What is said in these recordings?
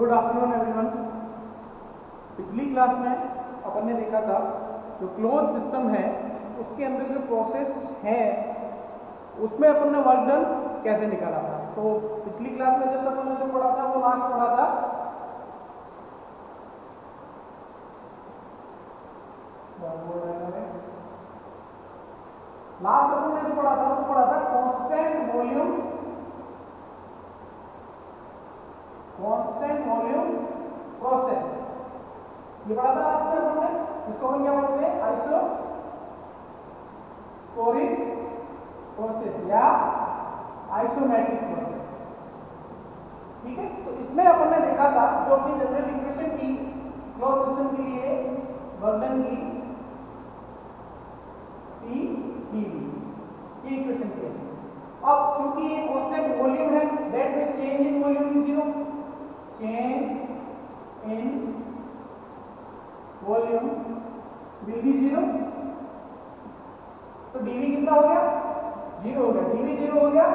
Good afternoon everyone. पिछली class में अपन ने देखा था जो क्लोज सिस्टम है उसके अंदर जो प्रोसेस है उसमें अपन ने वर्क डन कैसे निकाला था। तो पिछली क्लास में जस्ट अपन ने जो पढ़ा था वो लास्ट पढ़ा था लास्ट अपन ने जो पढ़ा था वो पढ़ा था कांस्टेंट वॉल्यूम प्रोसेस। ये पढ़ा था लास्ट में अपन ने, इसको अपन क्या बोलते हैं, आइसोकोरिक प्रोसेस या आइसोमेट्रिक प्रोसेस। ठीक है, तो इसमें अपन ने देखा था जो अपनी जनरल इक्वेशन की क्लोज सिस्टम के लिए वर्क डन की P dV ये इक्वेशन थी। अब चूंकि ये कांस्टेंट वॉल्यूम है that means change in volume is zero, change in volume will be zero. तो dV कितना हो गया, जीरो हो गया। dV जीरो हो गया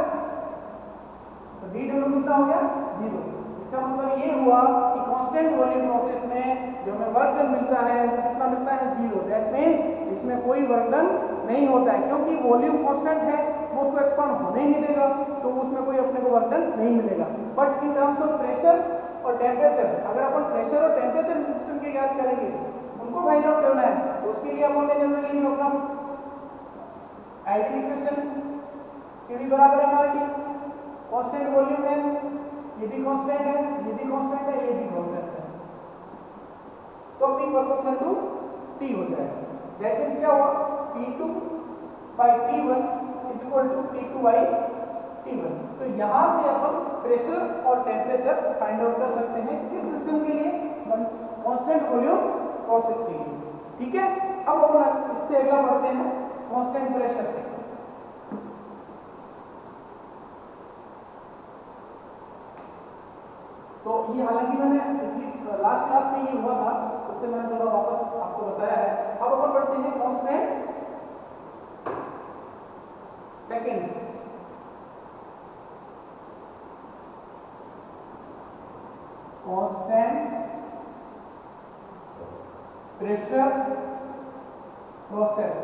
तो dW कितना हो गया, जीरो। इसका मतलब ये हुआ कि कांस्टेंट वॉल्यूम प्रोसेस में जो हमें वर्क डन मिलता है वो कितना मिलता है, जीरो। दैट मींस इसमें कोई वर्क डन नहीं होता है क्योंकि वॉल्यूम कांस्टेंट है, वो उसको एक्सपांड होने ही नहीं देगा, तो उसमें कोई अपने को वर्क डन नहीं मिलेगा। But in terms of pressure और टेम्परेचर, अगर अपन प्रेशर और टेम्परेचर सिस्टम के ज्ञात करेंगे उनको फाइंड आउट करना है तो उसके लिए अपन ने जनरली अपना आइडियल इक्वेशन Q बराबर mRT, कांस्टेंट वॉल्यूम है, ये भी कांस्टेंट है, ये भी कांस्टेंट है, ये भी कांस्टेंट है, तो P प्रोपोर्शनल टू T हो जाएगा। दैट मींस क्या हुआ, P2 by T1 is equal to P2 by T1। तो यहाँ से अपन प्रेशर और टेम्परेचर फाइंड आउट कर सकते हैं किस सिस्टम के लिए, कांस्टेंट वॉल्यूम प्रोसेस के लिए। ठीक है, अब अपन इससे अगला बढ़ते हैं कांस्टेंट प्रेशर से। तो ये हालांकि मैंने पिछली लास्ट क्लास में ये हुआ था, उससे मैंने थोड़ा वापस आपको बताया है। अब अपन पढ़ते हैं constant second. Constant pressure process,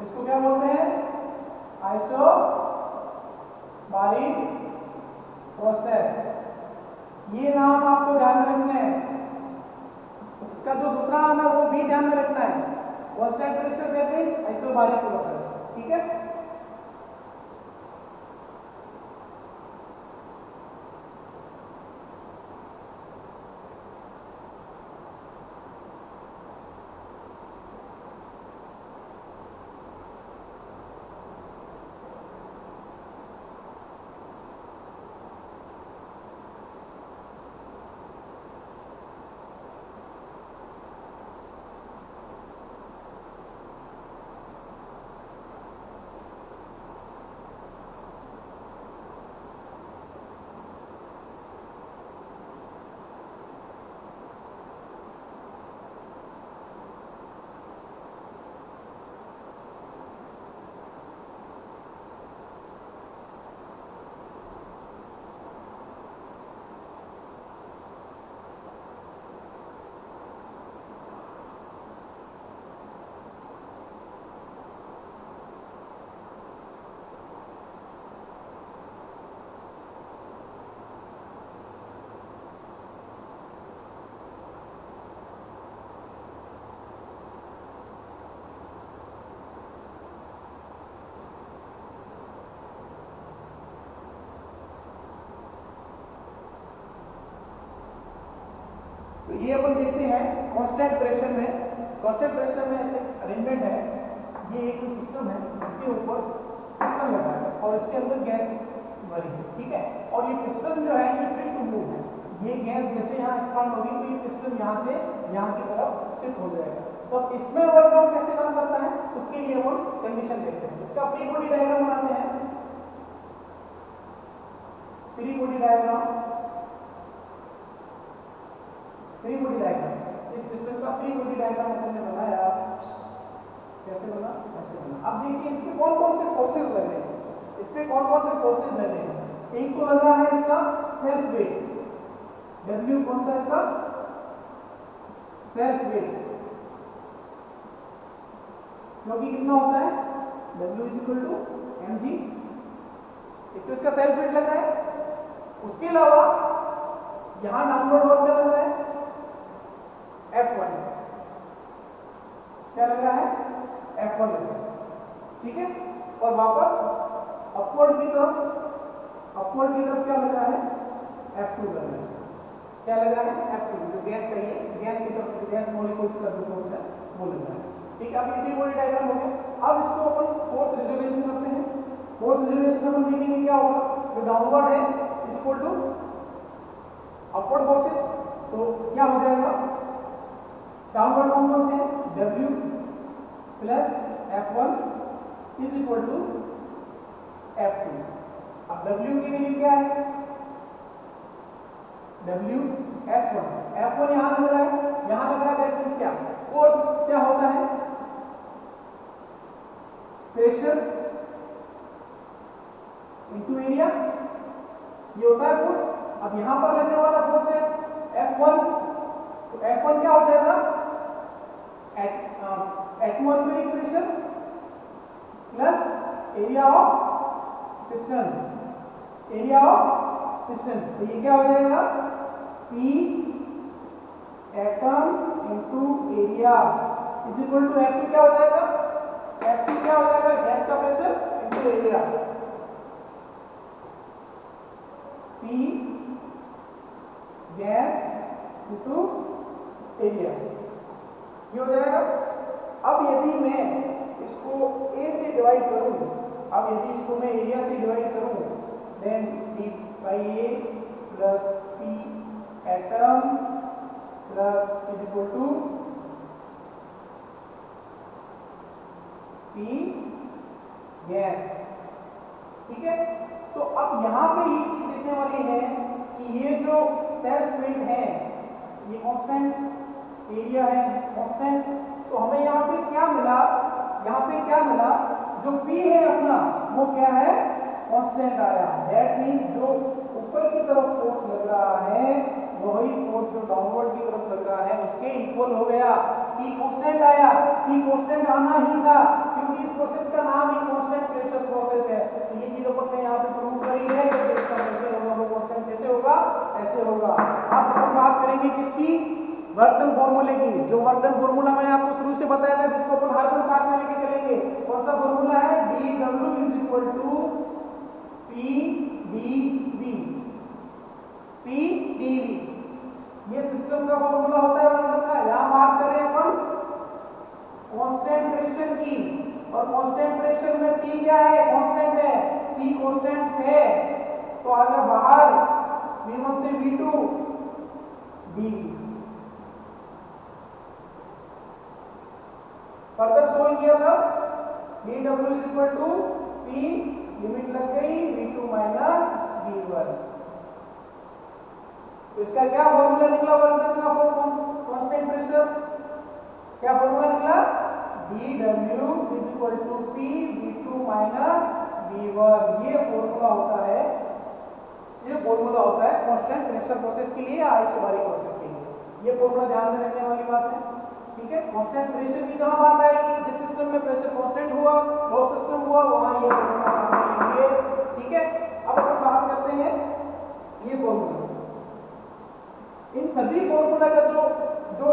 इसको क्या बोलते हैं, आइसोबारिक प्रोसेस। ये नाम आपको ध्यान में रखना है, इसका जो दूसरा नाम है वो भी ध्यान में रखना है, constant pressure that means isobaric process. ठीक है, तो ये अपन देखते हैं कांस्टेंट प्रेशर में। कांस्टेंट प्रेशर में ऐसे अरेंजमेंट है, ये एक सिस्टम है जिसके ऊपर पिस्टन लगा है और इसके अंदर गैस भरी है। ठीक है, और ये पिस्टन जो है ये फ्री टू मूव है, ये गैस जैसे यहाँ एक्सपांड होगी तो ये पिस्टन यहाँ से यहाँ की तरफ शिफ्ट हो जाएगा। तो इसमें वर्क डन कैसे काम करता है उसके लिए वो कंडीशन देखते हैं। इसका फ्री बॉडी डायग्राम बनाते हैं, free body diagram, free body diagram. इस पिस्टन का फ्री बॉडी डायग्राम अपन ने बनाया, कैसे बना, ऐसे बना। अब देखिए इस पे कौन कौन से फोर्सेस लग रहे हैं, इस पे कौन कौन से फोर्सेस लग रहे हैं। एक तो लग रहा है इसका सेल्फ वेट, W कौन सा इसका सेल्फ वेट, जो कि कितना होता है W = mg। एक तो इसका सेल्फ वेट लग रहा है, उसके अलावा यहां डाउनवर्ड और क्या लग रहा है F1, क्या लग रहा है F1 लग रहा है, ठीक है। और वापस अपवर्ड की तरफ क्या लग रहा है F2 लग रहा है, क्या लग रहा है F2, जो गैस का ये गैस की तरफ जो गैस मॉलिक्यूल्स का जो फोर्स है वो लग रहा है, ठीक है। अब ये फ्री बॉडी डायग्राम हो गया। अब इसको अपन फोर्स रिजोल्यूशन करते हैं। फोर्स रिजोल्यूशन में अपन देखेंगे क्या होगा, जो डाउनवर्ड है is equal to upward forces, तो क्या हो जाएगा डाउनवर्ड कौन से W plus F1 is equal to F2। अब W की वैल्यू क्या है W F1 यहां लग रहा है, यहां लग रहा है, दैट मींस क्या फोर्स क्या होता है प्रेशर इनटू एरिया, ये होता है फोर्स। अब यहां पर लगने वाला फोर्स है F1, तो F1 क्या हो जाएगा atmospheric pressure plus area of piston, तो ये क्या हो जाएगा P atom into area is equal to F2 क्या हो जाएगा, F2 क्या हो जाएगा गैस का pressure into area, P gas into area, ये हो जाएगा। अब यदि मैं इसको A से डिवाइड करूं, अब यदि इसको मैं एरिया से डिवाइड करूं, then D/A plus P atom plus is equal to P gas, ठीक है। तो अब यहां पे ये चीज देखने वाली है कि ये जो सेल्फ वेट है ये कांस्टेंट, एरिया है कांस्टेंट, तो हमें यहाँ पे क्या मिला, जो P है अपना वो क्या है कांस्टेंट आया, दैट मींस जो ऊपर की तरफ फोर्स लग रहा है वही फोर्स जो डाउनवर्ड की तरफ लग रहा है उसके इक्वल हो गया। P कांस्टेंट आया, P कांस्टेंट आना ही था क्योंकि इस प्रोसेस का नाम ही कांस्टेंट प्रेशर प्रोसेस है। तो ये चीज अपन ने यहाँ पे प्रूव करी है कि जो इसका प्रेशर होगा वो कांस्टेंट कैसे होगा, ऐसे होगा। अब हम बात करेंगे किसकी, वर्क डन फॉर्मूले की। जो वर्क डन फॉर्मूला मैंने आपको शुरू से बताया था, जिसको अपन हरदम साथ में लेके चलेंगे, कौन सा फॉर्मूला है dW = PdV, PdV ये सिस्टम का फॉर्मूला होता है वर्क डन का। यहां बात कर रहे हैं अपन कांस्टेंट प्रेशर की, और कांस्टेंट प्रेशर में P क्या है कांस्टेंट है, P कांस्टेंट है तो आ गया बाहर V1 से V2 dV। फर्दर सोल्व किया था dW = P, लिमिट लग गई V2 माइनस V1, तो इसका क्या फॉर्मूला निकला वर्क डन का फॉर कांस्टेंट प्रेशर, क्या फॉर्मूला निकला dW = P V2 minus V1। ये फॉर्मूला होता है कांस्टेंट प्रेशर प्रोसेस के लिए या आइसोबारिक प्रोसेस के लिए। ये फॉर्मूला ध्यान में रखने वाली बात है, ठीक है। कांस्टेंट प्रेशर की जहां बात आएगी, जिस सिस्टम में प्रेशर कांस्टेंट हुआ, क्लोज सिस्टम हुआ, वहां ये फॉर्मूला काम लेंगे, ठीक है। अब अपन बात करते हैं ये फॉर्मूला, इन सभी फॉर्मूला का जो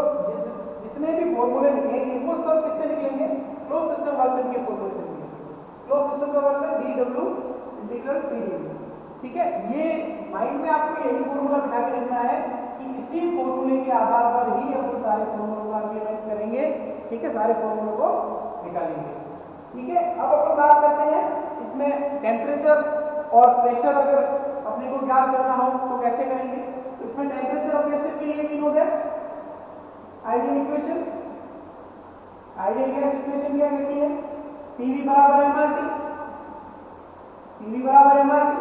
जितने भी फॉर्मूले निकलेंगे वो सब किससे निकलेंगे, क्लोज सिस्टम वर्क डन के फॉर्मूले से निकलेंगे। क्लोज सिस्टम का वर्क डन dW = PdV, ठीक है। ये माइंड में आपको यही फॉर्मूला बिठा के रखना है कि इसी फॉर्मूले के आधार पर ही अपन सारे फॉर्मूलों को इंप्लीमेंट करेंगे, ठीक है, सारे फॉर्मूलों को निकालेंगे, ठीक है। अब अपन बात करते हैं इसमें टेम्परेचर और प्रेशर अगर अपने को ज्ञात करना हो तो कैसे करेंगे। तो इसमें टेम्परेचर और प्रेशर के लिए तीन हो गए ideal equation. Ideal gas equation क्या कहती है, PV = mRT, PV = mRT।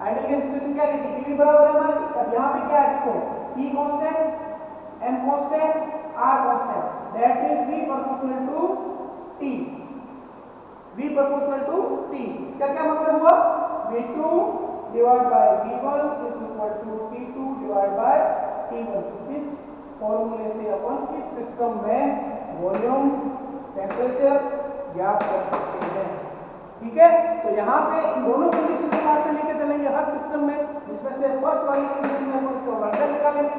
Ideal gas equation क्या कहती है, PV = mRT। अब यहाँ पे क्या है, देखो P constant, M constant, R constant, that means V proportional to T, V proportional to T। इसका क्या मतलब हुआ, V2 divide by V1 is equal to T2 divide by T1। इस फॉर्मूले से अपन इस सिस्टम में वॉल्यूम टेम्परेचर ज्ञात कर सकते हैं। ठीक है, तो यहाँ पे इन दोनों कंडीशन के साथ में लेके चलेंगे हर सिस्टम में, जिसमें से फर्स्ट वाली कंडीशन में अपन इसका वर्क डन निकालेंगे।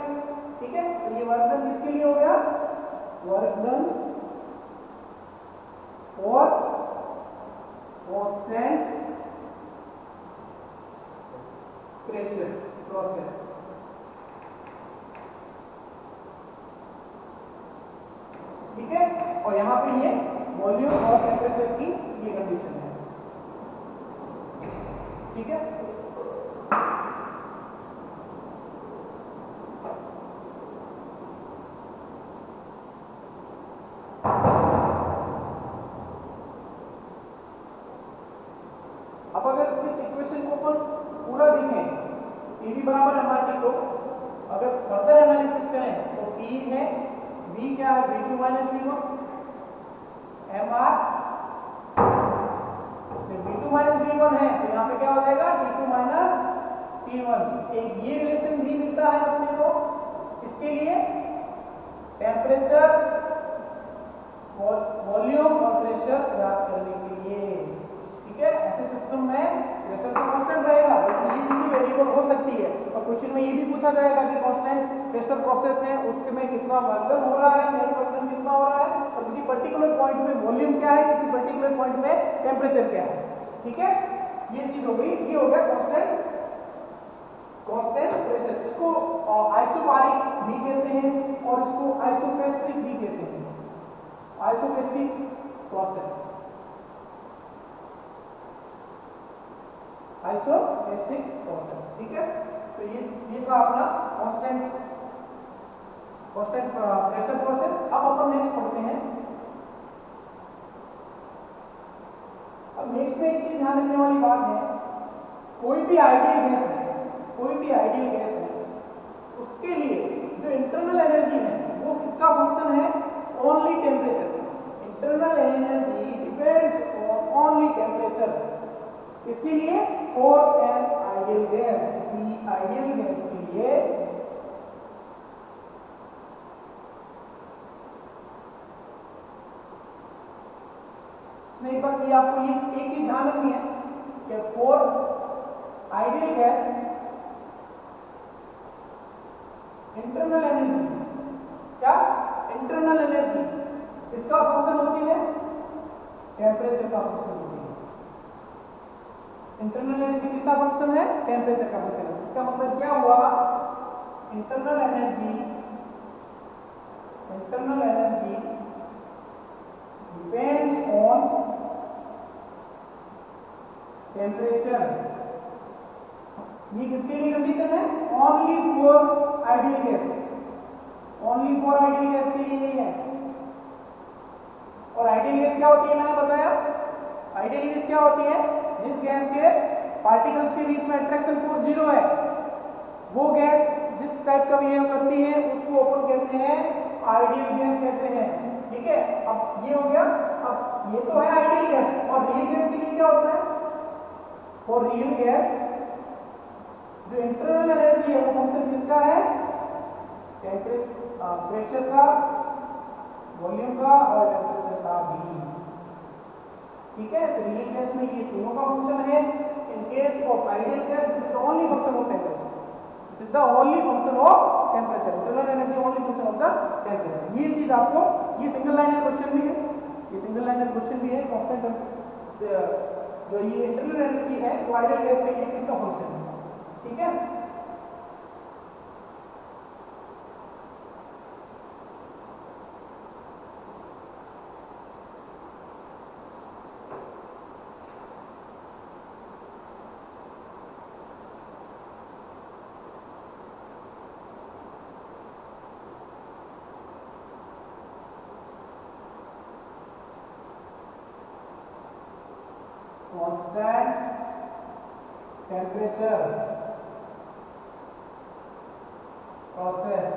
ठीक है, तो ये वर्क डन किसके लिए हो गया? Work done for constant pressure process. ठीक है, और यहाँ पे ये वॉल्यूम और टेम्परेचर की ये कंडीशन है। ठीक है, अब अगर इस इक्वेशन को अपन पूरा देखें, P v बराबर mRT को अगर फर्दर एनालिसिस करें तो P है, V क्या है? V2 minus V1 mR, V2 minus V1 है तो यहाँ पे क्या हो जाएगा? T2 minus T1। एक ये रिलेशन भी मिलता है अपने को इसके लिए टेम्परेचर, वॉल्यूम और प्रेशर ज्ञात करने के लिए। ठीक है, ऐसे सिस्टम में प्रेशर तो कांस्टेंट रहेगा, लेकिन ये चीजें वेरिएबल हो सकती है। और क्वेश्चन में ये भी पूछा जाएगा कि कांस्टेंट प्रेशर प्रोसेस है, उसमें कितना वर्क डन हो रहा है, नेट वर्क डन कितना हो रहा है, और किसी पर्टिकुलर पॉइंट में वॉल्यूम क्या है, किसी पर्टिकुलर पॉइंट में टेम्परेचर क्या है। ठीक है, ये चीज हो गई, ये हो गया कांस्टेंट प्रेशर। इसको आइसोबारिक भी कहते हैं और इसको आइसोपेस्टिक भी कहते हैं, आइसोपेस्टिक प्रोसेस, आइसोपेस्टिक प्रोसेस। ठीक है, तो ये था अपना कांस्टेंट प्रेशर प्रोसेस। अब अपन नेक्स्ट पढ़ते हैं। अब नेक्स्ट में एक चीज ध्यान रखने वाली बात है, कोई भी आइडियल गैस है, कोई भी आइडियल गैस है, उसके लिए जो इंटरनल एनर्जी है वो किसका फंक्शन है? Only temperature. Internal energy depends on only temperature. इसके लिए फॉर एन आइडियल गैस, किसी आइडियल गैस के लिए इसमें एक बस ये आपको ये एक चीज ध्यान रखनी है कि for ideal gas internal energy, क्या इंटरनल एनर्जी इसका फंक्शन होती है, टेम्परेचर का फंक्शन होती है। इंटरनल एनर्जी किसका फंक्शन है? टेम्परेचर का फंक्शन है। इसका मतलब क्या हुआ? Internal energy depends on temperature. ये किसके लिए कंडीशन है? Only for ideal gas, only for ideal gas के लिए नहीं है। और आइडियल गैस क्या होती है? मैंने बताया आइडियल गैस क्या होती है? जिस गैस के पार्टिकल्स के बीच में अट्रैक्शन फोर्स 0 है, वो गैस जिस टाइप का बिहेव करती है उसको अपन कहते हैं आइडियल गैस कहते हैं। ठीक है, अब ये हो गया। अब ये तो है आइडियल गैस, और रियल गैस के लिए क्या होता है? फॉर रियल गैस जो इंटरनल एनर्जी है वो फंक्शन किसका है? प्रेशर का, वॉल्यूम का और टेम्परेचर का भी। ठीक है, तो रियल गैस में ये तीनों का फंक्शन है। In case of ideal gas this is the only function of temperature, this is the only function of temperature, internal energy only function of the temperature. ये चीज आपको, ये सिंगल लाइनर क्वेश्चन भी है, ये सिंगल लाइनर क्वेश्चन भी है। Constant जो ये इंटरनल एनर्जी है वो आइडियल गैस के लिए किसका फंक्शन है? ठीक है, कांस्टेंट टेम्परेचर प्रोसेस,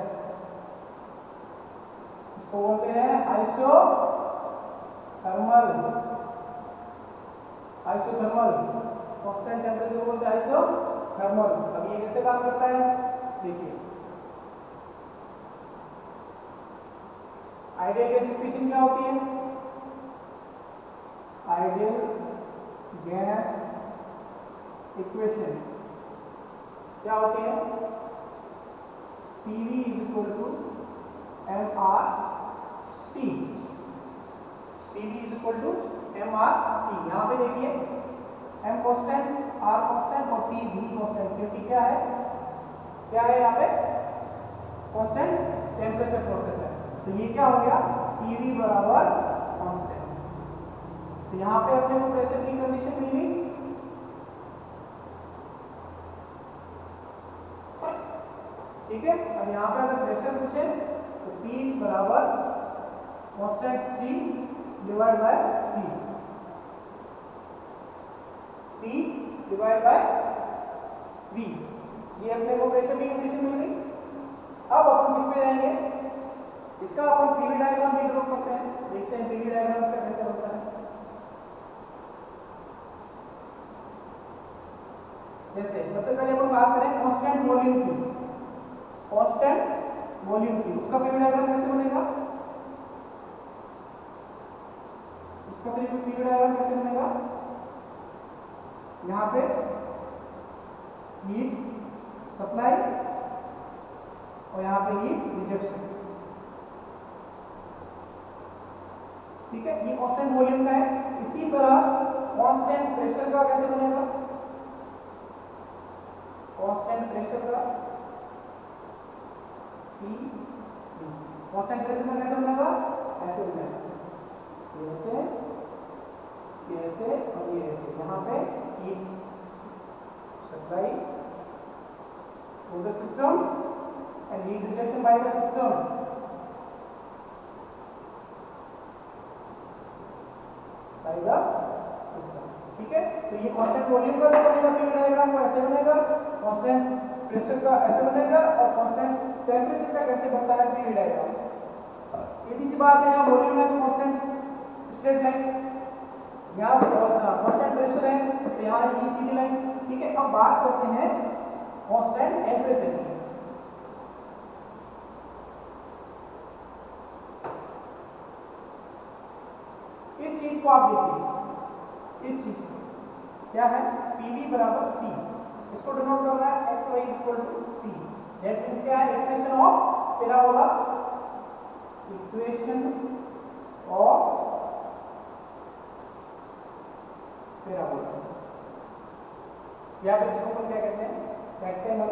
इसको बोलते हैं आइसोथर्मल। आइसोथर्मल कांस्टेंट टेम्परेचर को बोलते हैं आइसोथर्मल। अब ये कैसे काम करता है देखिए, आइडियल गैस इक्वेशन क्या होती है? आइडियल गैस इक्वेशन क्या होती है? PV is equal to MRT। PV is equal to MRT। यहाँ पे देखिए M कांस्टेंट, R कांस्टेंट और T भी कांस्टेंट, क्योंकि क्या है यहाँ पे कांस्टेंट टेम्परेचर प्रोसेस है। तो ये क्या हो गया? PV बराबर कांस्टेंट। तो यहाँ पे अपने को प्रेशर की कंडीशन मिल गई। ठीक है, अब यहाँ पे अगर प्रेशर पूछे तो P बराबर constant C divide by V, P divide by V। ये अपने को प्रेशर की कंडीशन मिल गई। अब अपन किस पे जाएंगे? इसका अपन पीवी डायग्राम भी ड्रॉ करते हैं, देखते हैं पीवी डायग्राम इसका कैसे बनता है। जैसे सबसे पहले अपन बात करें कांस्टेंट वॉल्यूम की, कांस्टेंट वॉल्यूम की, उसका पीवी डायग्राम कैसे बनेगा? उसका पीवी डायग्राम कैसे बनेगा? यहाँ पे हीट सप्लाई और यहाँ पे हीट रिजेक्शन। ठीक है, ये कांस्टेंट वॉल्यूम का है। इसी तरह कांस्टेंट प्रेशर का कैसे बनेगा? कांस्टेंट प्रेशर का कांस्टेंट प्रेशर का कैसे बनेगा? ऐसे बनेगा, ये ऐसे, ये ऐसे और ये ऐसे। यहाँ पे heat supply to the system and heat rejection by the system। ठीक है, तो ये कांस्टेंट वॉल्यूम का जो बनेगा पीवी डायग्राम वो ऐसे बनेगा, कांस्टेंट प्रेशर का ऐसे बनेगा और कांस्टेंट टेम्परेचर का कैसे बनता है पीवी डायग्राम। सीधी सी बात है, यहाँ वॉल्यूम है तो कांस्टेंट स्ट्रेट लाइन, यहाँ कांस्टेंट प्रेशर है तो यहाँ ये सीधी लाइन। ठीक है, अब बात करते हैं कांस्टेंट टेम्परेचर की। इस चीज को आप देखिए, इस चीज को क्या है? PV बराबर C, इसको डिनोट कर रहा है XY is equal to C। That means क्या है? Equation of parabola, equation of parabola, या फिर इसको अपन क्या कहते हैं? Rectangle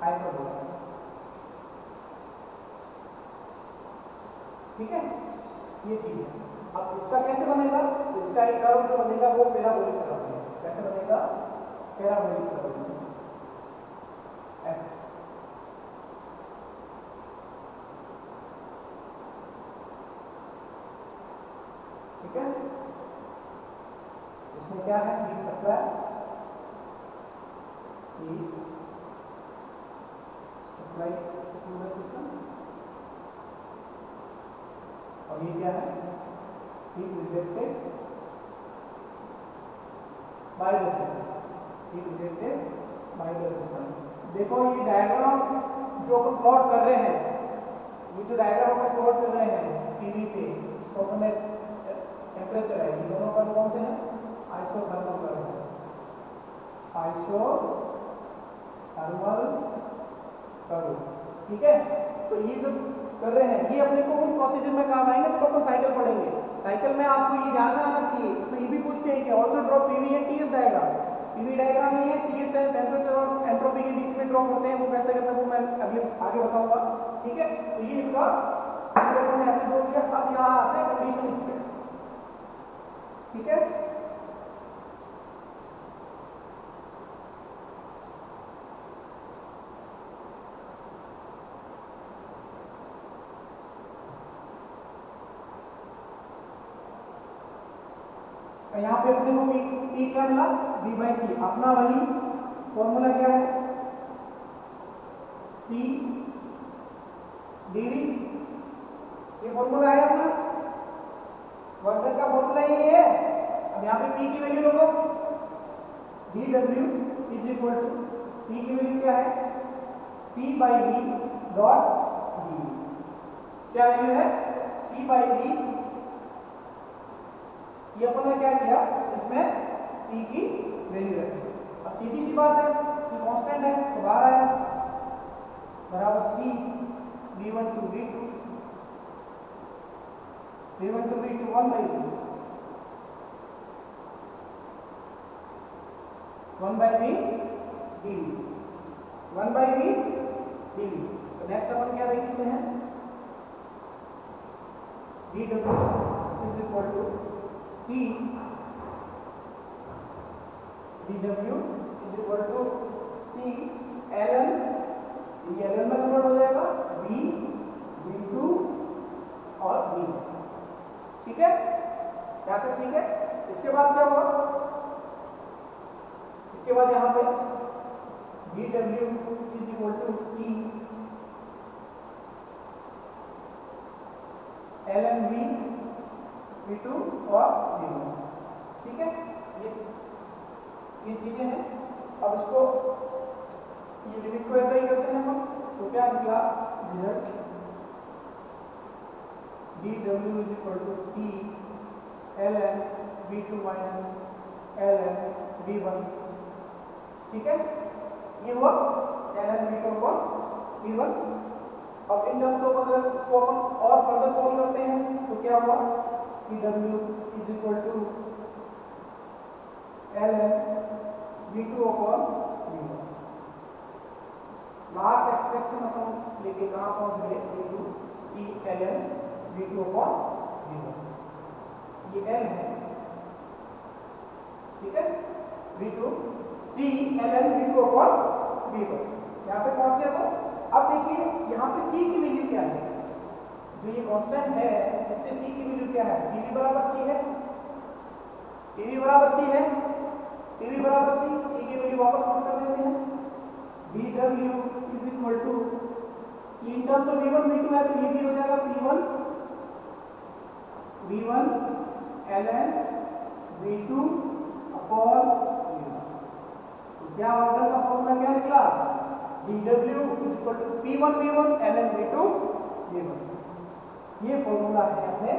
hyperbola. ठीक है, ये चीज है। अब इसका कैसे बनेगा? तो इसका एक कर्व जो बनेगा वो पैराबोलिक कर्व है। कैसे बनेगा? पैराबोलिक कर्व ऐसे। ठीक है, इसमें क्या है? Heat supply, heat supply to the system, और ये क्या है? Heat rejected by the system, heat rejected by the system. देखो ये डायग्राम जो अपन प्लॉट कर रहे हैं, ये जो डायग्राम अपन प्लॉट कर रहे हैं पीवी पे, इसको अपन टेम्परेचर है, ये दोनों कर्व कौन से हैं? आइसोथर्मल कर्व है, आइसोथर्मल कर्व। ठीक है, तो ये जो कर रहे हैं ये अपने को उन प्रोसीजर में काम आएंगे जब अपन साइकिल पढ़ेंगे। साइकिल में आपको ये ध्यान में आना चाहिए, उसमें ये भी पूछते हैं कि also draw PV and TS diagram. PV diagram ये है, टीएस है टेम्परेचर और एंट्रोपी के बीच में ड्रॉ करते हैं, वो कैसे करते हैं वो मैं आगे बताऊंगा। ठीक है, तो ये इसका मैंने ऐसे ड्रॉ किया। अब यहाँ आते हैं कंडीशन इसमें। ठीक है, यहाँ पे अपने को P क्या मिला? V/C। अपना वही फॉर्मूला क्या है? P dV, ये फॉर्मूला है अपना, वर्क डन का फॉर्मूला ये है। अब यहाँ पे P की वैल्यू रखो, dW is equal to P की वैल्यू क्या है, C/V डॉट dV। क्या वैल्यू है, C/V। ये अपन ने क्या किया, इसमें P की वैल्यू रखी। अब सीधी सी बात है कि कांस्टेंट है तो बाहर आया, बराबर C V1 to V2 V1 to V2 1/V 1/V dV 1/V dV। तो नेक्स्ट अपन क्या देखते हैं, dW is equal to C dW is equal to C ln, ये ln में कन्वर्ट हो जाएगा V V2 और V1। ठीक है, यहाँ तक ठीक है। इसके बाद क्या हुआ, इसके बाद यहाँ पे dW is equal to C ln V V2 और V1। ठीक है, ये चीजें हैं। अब इसको ये लिमिट को अप्लाई करते हैं हम, तो क्या निकला result, dW is equal to C ln V2 minus ln V1। ठीक है, ये हुआ ln V2 अपॉन V1। अब इन टर्म्स ऑफ अगर इसको अपन और फर्दर सॉल्व करते हैं तो क्या हुआ, dW is equal to ln V2 upon V1। Last expression अपन लेके कहाँ पहुंच गए, V2 C ln V2 upon V1। ये L है, ठीक है, V2 C ln V2 upon V1। यहाँ तक पहुंच गए अपन। अब देखिए यहाँ पे C की वैल्यू क्या है, जो ये कांस्टेंट है इससे C की वैल्यू क्या है, PV बराबर C है, PV बराबर C है, PV बराबर C की वैल्यू वापस पुट कर देते हैं, dW is equal to, in terms of V1 V2 है तो ये भी हो जाएगा P1 V1 ln V2 upon V1। तो क्या ऑर्डर का फॉर्मूला क्या निकला, dW is equal to P1 V1 ln V2 V1। ये फॉर्मूला है अपने,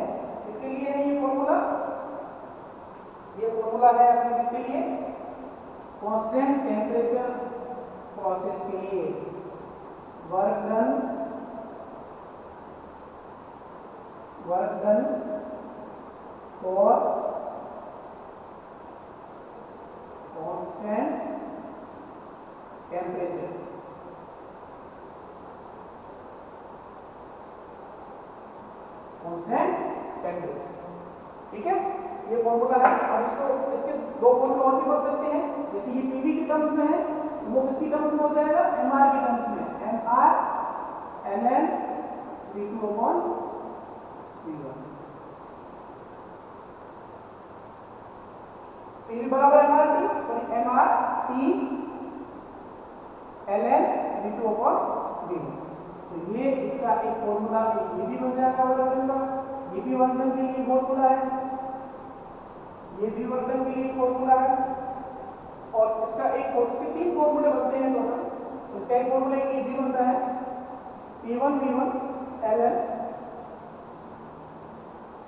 इसके लिए है ये फॉर्मूला, ये फॉर्मूला है अपने किसके लिए, कांस्टेंट टेम्परेचर प्रोसेस के लिए, work done for constant temperature. Constant temperature, ठीक है, ये फॉर्मूला है। अब इसको, इसके दो फॉर्मूला और भी बन सकते हैं, जैसे ये PV के टर्म्स में है, वो किसकी टर्म्स में हो जाएगा, MR के टर्म्स में, MR ln V2 upon V1। PV बराबर MRT, sorry MRT ln V2 upon V1। तो ये इसका एक फॉर्मूला, ये भी बन जाएगा वर्क का, ये भी वर्क डन के लिए फॉर्मूला है, ये भी वर्क डन के लिए फॉर्मूला है, और इसका एक, इसके तीन फॉर्मूले बनते हैं टोटल। इसका एक फॉर्मूला ये भी बनता है P1 V1 ln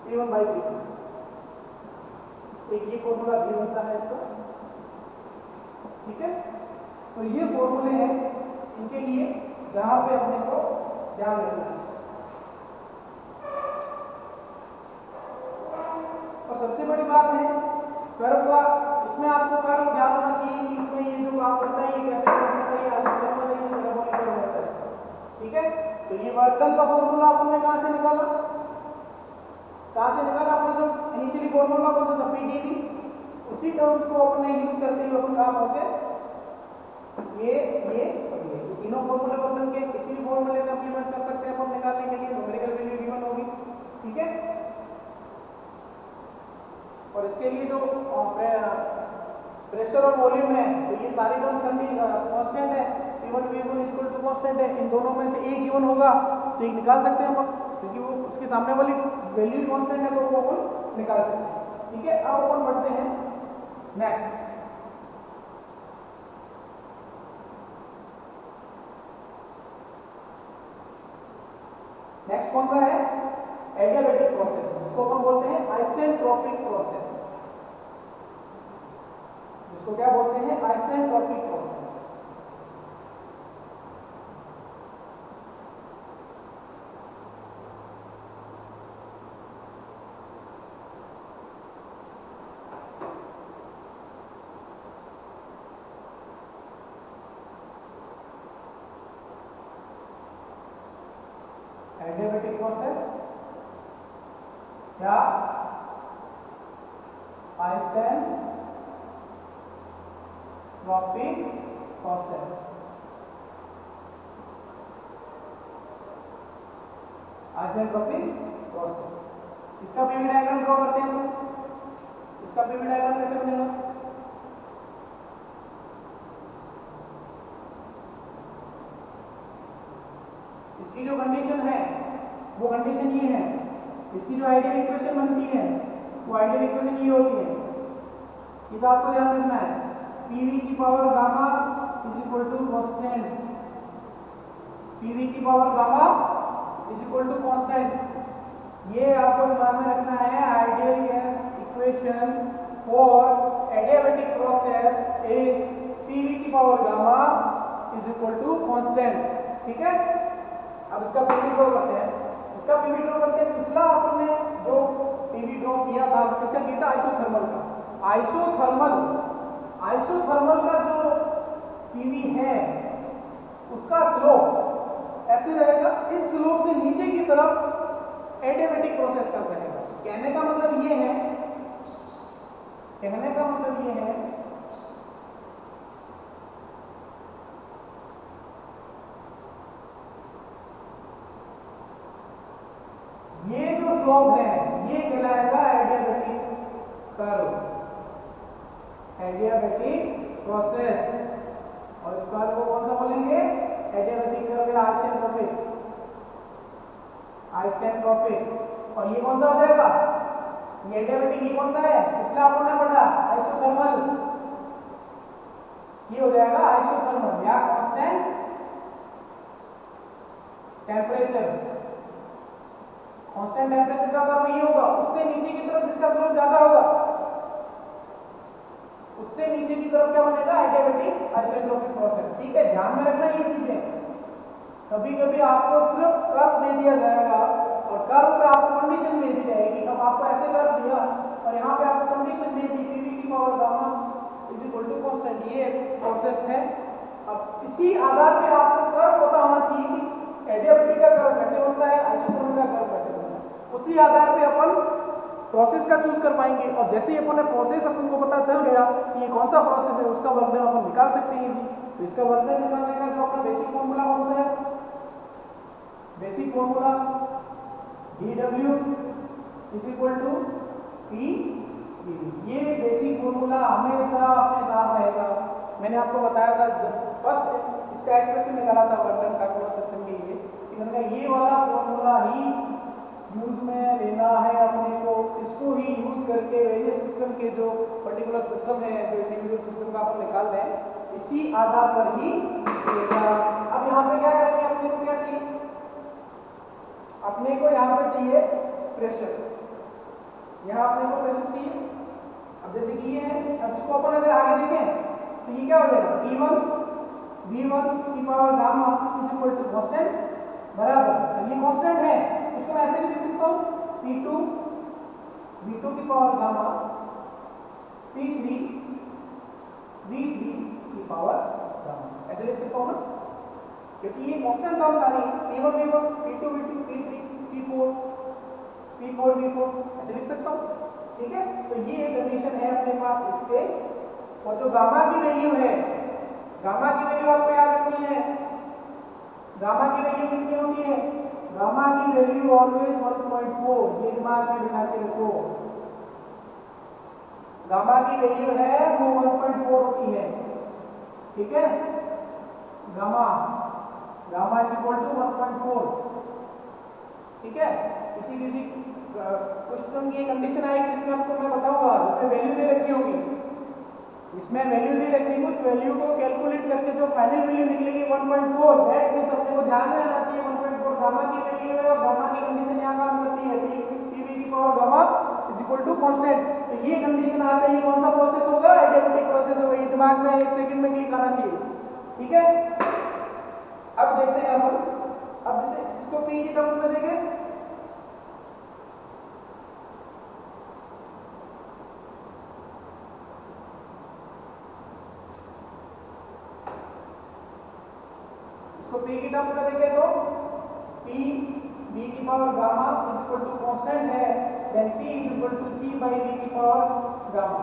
P1 by P2। एक ये फॉर्मूला भी बनता है इसका, ठीक है। तो ये फॉर्मूले हैं इनके लिए जहां पे अपने को ध्यान रखना है। और सबसे बड़ी बात है कर्व का, इसमें आपको कर्व ध्यान रखना चाहिए कि इसमें ये जो काम करता है ये कैसे काम करता है, ये आइसोथर्मल है, ये पैराबोलिक कर्व होता है इसका, ठीक है। तो ये वर्क डन का फॉर्मूला आपने कहां से निकाला, कहां से निकाला, अपना जो इनिशियली फॉर्मूला कौन सा था, PdV, उसी टर्म्स को अपने यूज करते हुए अपन कहां पहुंचे, ये और ये तीनों फॉर्मूले को अपन के किसी भी फॉर्मूले का इंप्लीमेंट कर सकते हैं अपन निकालने के लिए, न्यूमेरिकल वैल्यू गिवन होगी, ठीक है। और इसके लिए जो प्रेशर और वॉल्यूम है, तो ये सारी टर्म्स कांस्टेंट है, P1 V1 equal to constant है, इन दोनों में से एक गिवन होगा तो एक निकाल सकते हैं अपन, क्योंकि वो उसके सामने वाली वैल्यू कांस्टेंट है तो वो अपन निकाल सकते हैं, ठीक है, अब अपन बढ़ते हैं नेक्स्ट। नेक्स्ट कौन सा है? एडियाबैटिक प्रोसेस, जिसको अपन बोलते हैं आइसेंट्रोपिक प्रोसेस। जिसको क्या बोलते हैं? Isentropic process. एडियाबैटिक प्रोसेस या आइसेंट्रोपिक प्रोसेस। आइसेंट्रोपिक प्रोसेस, इसका पीवी डायग्राम ड्रॉ करते हैं हम। इसका पीवी डायग्राम कैसे बनेगा? इसकी जो कंडीशन है वो कंडीशन ये है। इसकी जो आइडियल इक्वेशन बनती है वो आइडियल इक्वेशन ये होती है। ये तो आपको ध्यान रखना है, पीवी की power gamma is equal to constant. PV की power gamma is equal to constant, ये आपको दिमाग में रखना है। Ideal gas equation for adiabatic process is PV की power gamma is equal to constant. ठीक है, अब इसका पीवी ड्रॉ करते हैं। इसका पीवी ड्रॉ करते हैं। पिछला आपने जो पीवी ड्रॉ किया था इसका किया था आइसोथर्मल का। आइसोथर्मल का जो पीवी है उसका स्लोप ऐसे रहेगा, इस स्लोप से नीचे की तरफ एडियाबैटिक प्रोसेस का रहेगा। कहने का मतलब ये है ये जो स्लोप है ये कहलाएगा एडियाबैटिक कर्व, एडियाबैटिक प्रोसेस। और इस कर्व को कौन सा बोलेंगे? एडियाबैटिक कर्व या आइसेंट्रोपिक। और ये कौन सा हो जाएगा? ये एडियाबैटिक, ये कौन सा है? पिछला आपने पढ़ा आइसोथर्मल, ये हो जाएगा आइसोथर्मल या कांस्टेंट टेम्परेचर। कांस्टेंट टेम्परेचर का कर्व ये होगा, उससे नीचे की तरफ जिसका स्लोप ज्यादा होगा उससे नीचे की तरफ क्या बनेगा? Adiabatic isentropic process. ठीक है, ध्यान में रखना ये चीजें। कभी कभी आपको सिर्फ कर्व दे दिया जाएगा और कर्व पे आपको कंडीशन दे दी जाएगी। अब आपको ऐसे कर्व दिया और यहाँ पे आपको कंडीशन दे दी पीवी की power gamma is equal to constant, ये प्रोसेस है। अब इसी आधार पे आपको कर्व पता होना चाहिए कि एडियाबैटिक का कर्व कैसे बनता है, आइसोथर्मल का कर्व कैसे बनता है। उसी आधार पे अपन प्रोसेस का चूज कर पाएंगे। और जैसे ही अपन ने प्रोसेस अपन को पता चल गया कि ये कौन सा प्रोसेस है, उसका वर्क डन अपन निकाल सकते हैं इजी। तो इसका वर्क डन निकालने का जो अपना बेसिक फॉर्मूला कौन सा है? Basic formula dW is equal to P dV। ये बेसिक फॉर्मूला हमेशा अपने साथ रहेगा। मैंने आपको बताया था जब फर्स्ट इसका एक्सप्रेशन निकाला था वर्क डन का कूलर सिस्टम के लिए, ये वाला फॉर्मूला ही यूज में लेना है अपने को। इसको ही यूज करके वेरियस सिस्टम के जो पर्टिकुलर सिस्टम है, जो इंडिविजुअल सिस्टम का अपन निकाल रहे हैं, इसी आधार पर ही लेगा। अब यहाँ पे क्या करेंगे? अपने को क्या चाहिए? अपने को यहाँ पे चाहिए प्रेशर। यहाँ अपने को प्रेशर चाहिए। अब जैसे कि ये है, अब इसको अपन अगर आगे देखें तो ये क्या हो जाएगा? P1 V1 की power gamma is equal to constant बराबर। अब ये कांस्टेंट है, इसको मैं ऐसे भी लिख सकता हूँ P2 V2 की पावर गामा P3 V3 की पावर गामा, ऐसे लिख सकता हूँ ना, क्योंकि ये कांस्टेंट टर्म सारी P1 V1 P2 V2 P3 P4 V4 ऐसे लिख सकता हूँ। ठीक है, तो ये कंडीशन है अपने पास इसके। और जो गामा की वैल्यू है, गामा की वैल्यू आपको याद रखनी है। गामा की वैल्यू कितनी होती है? गामा की वैल्यू ऑलवेज 1.4, ये दिमाग में बिठा के रखो। गामा की वैल्यू है वो 1.4 होती है। ठीक है, गामा इज इक्वल टू 1.4। ठीक है, किसी क्वेश्चन की कंडीशन आएगी जिसमें आपको मैं बताऊंगा, जिसमें वैल्यू दे रखी होगी, इसमें वैल्यू दे रखी है, उस वैल्यू को कैलकुलेट करके जो फाइनल वैल्यू निकलेगी 1.4, दैट मींस अपने को ध्यान में आना चाहिए 1.4 गामा की वैल्यू है और गामा की कंडीशन यहां काम करती है टीवी की power gamma is equal to constant. तो ये कंडीशन आते ही कौन सा प्रोसेस होगा, एडियाबेटिक प्रोसेस होगा। ये दिमाग में 1 सेकंड में क्लिक आना चाहिए, ठीक है। अब देखते हैं अपन, अब जैसे इसको पी की टर्म्स में देखें, इसको p की टर्म्स में देखें तो p b की power gamma is equal to constant है, then p is equal to c by b की पावर गामा।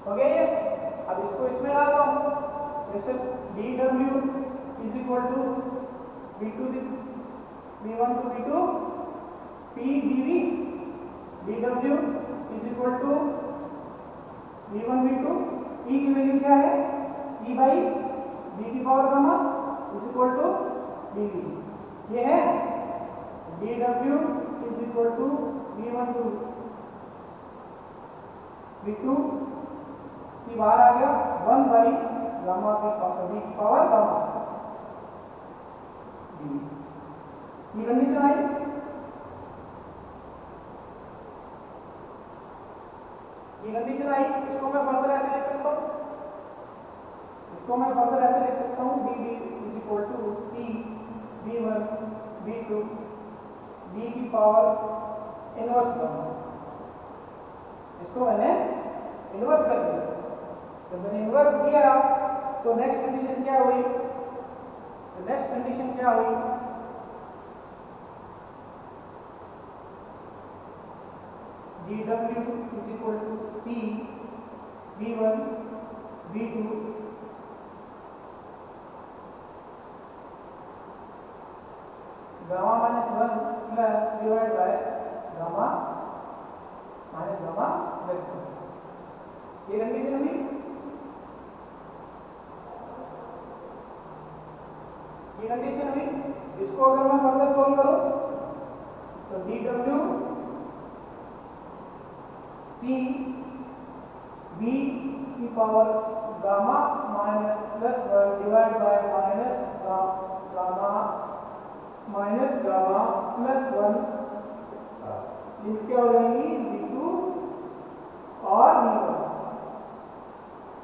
हो गया ये। अब इसको इसमें डालता हूं, जैसे dw is equal to v1 to v2 p dv, dw is equal to v1 v2, p की वैल्यू क्या है c बाई b की power gamma is equal to dv। ये है dw is equal to v1 to v2, c बाहर आ गया 1 by gamma की b की पावर गामा dv। ये कंडीशन आई। ये कंडीशन आई, इसको मैं फर्दर ऐसे लिख सकता हूं, इसको मैं फर्दर ऐसे लिख सकता हूं dd is equal to c v1 v2 b की पावर इनवर्स गामा। इसको मैंने इनवर्स कर दिया। जब मैंने इनवर्स किया तो नेक्स्ट कंडीशन क्या हुई, तो नेक्स्ट कंडीशन क्या हुई, dw is equal to c v1 v2 gamma minus 1 plus divide by gamma minus gamma plus 1। ये कंडीशन हुई। ये कंडीशन हुई। इसको अगर मैं फर्दर सोल्व करूं तो dw c v की power gamma minus plus 1 divide bye minus gamma minus gamma plus 1, ये क्या हो जाएंगी v2 और v1।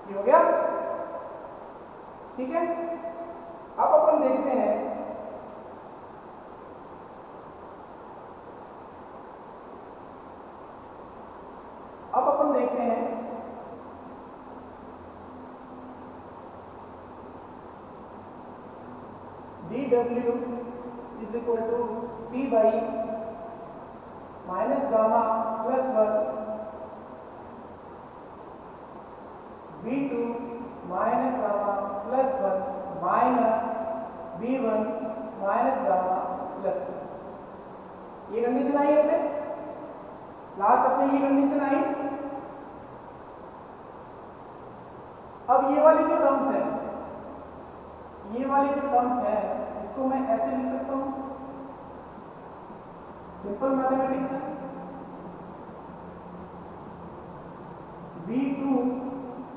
ये हो गया, ठीक है। अब अपन देखते हैं dw is equal to c by minus gamma plus 1 v2 minus gamma plus 1 minus v1 minus gamma plus 1। ये कंडीशन आई अपने, लास्ट अपने ये कंडीशन आई। अब ये वाली जो टर्म्स है, ये वाली जो टर्म्स है, इसको मैं ऐसे लिख सकता हूं, सिंपल मैथमेटिक्स है। v2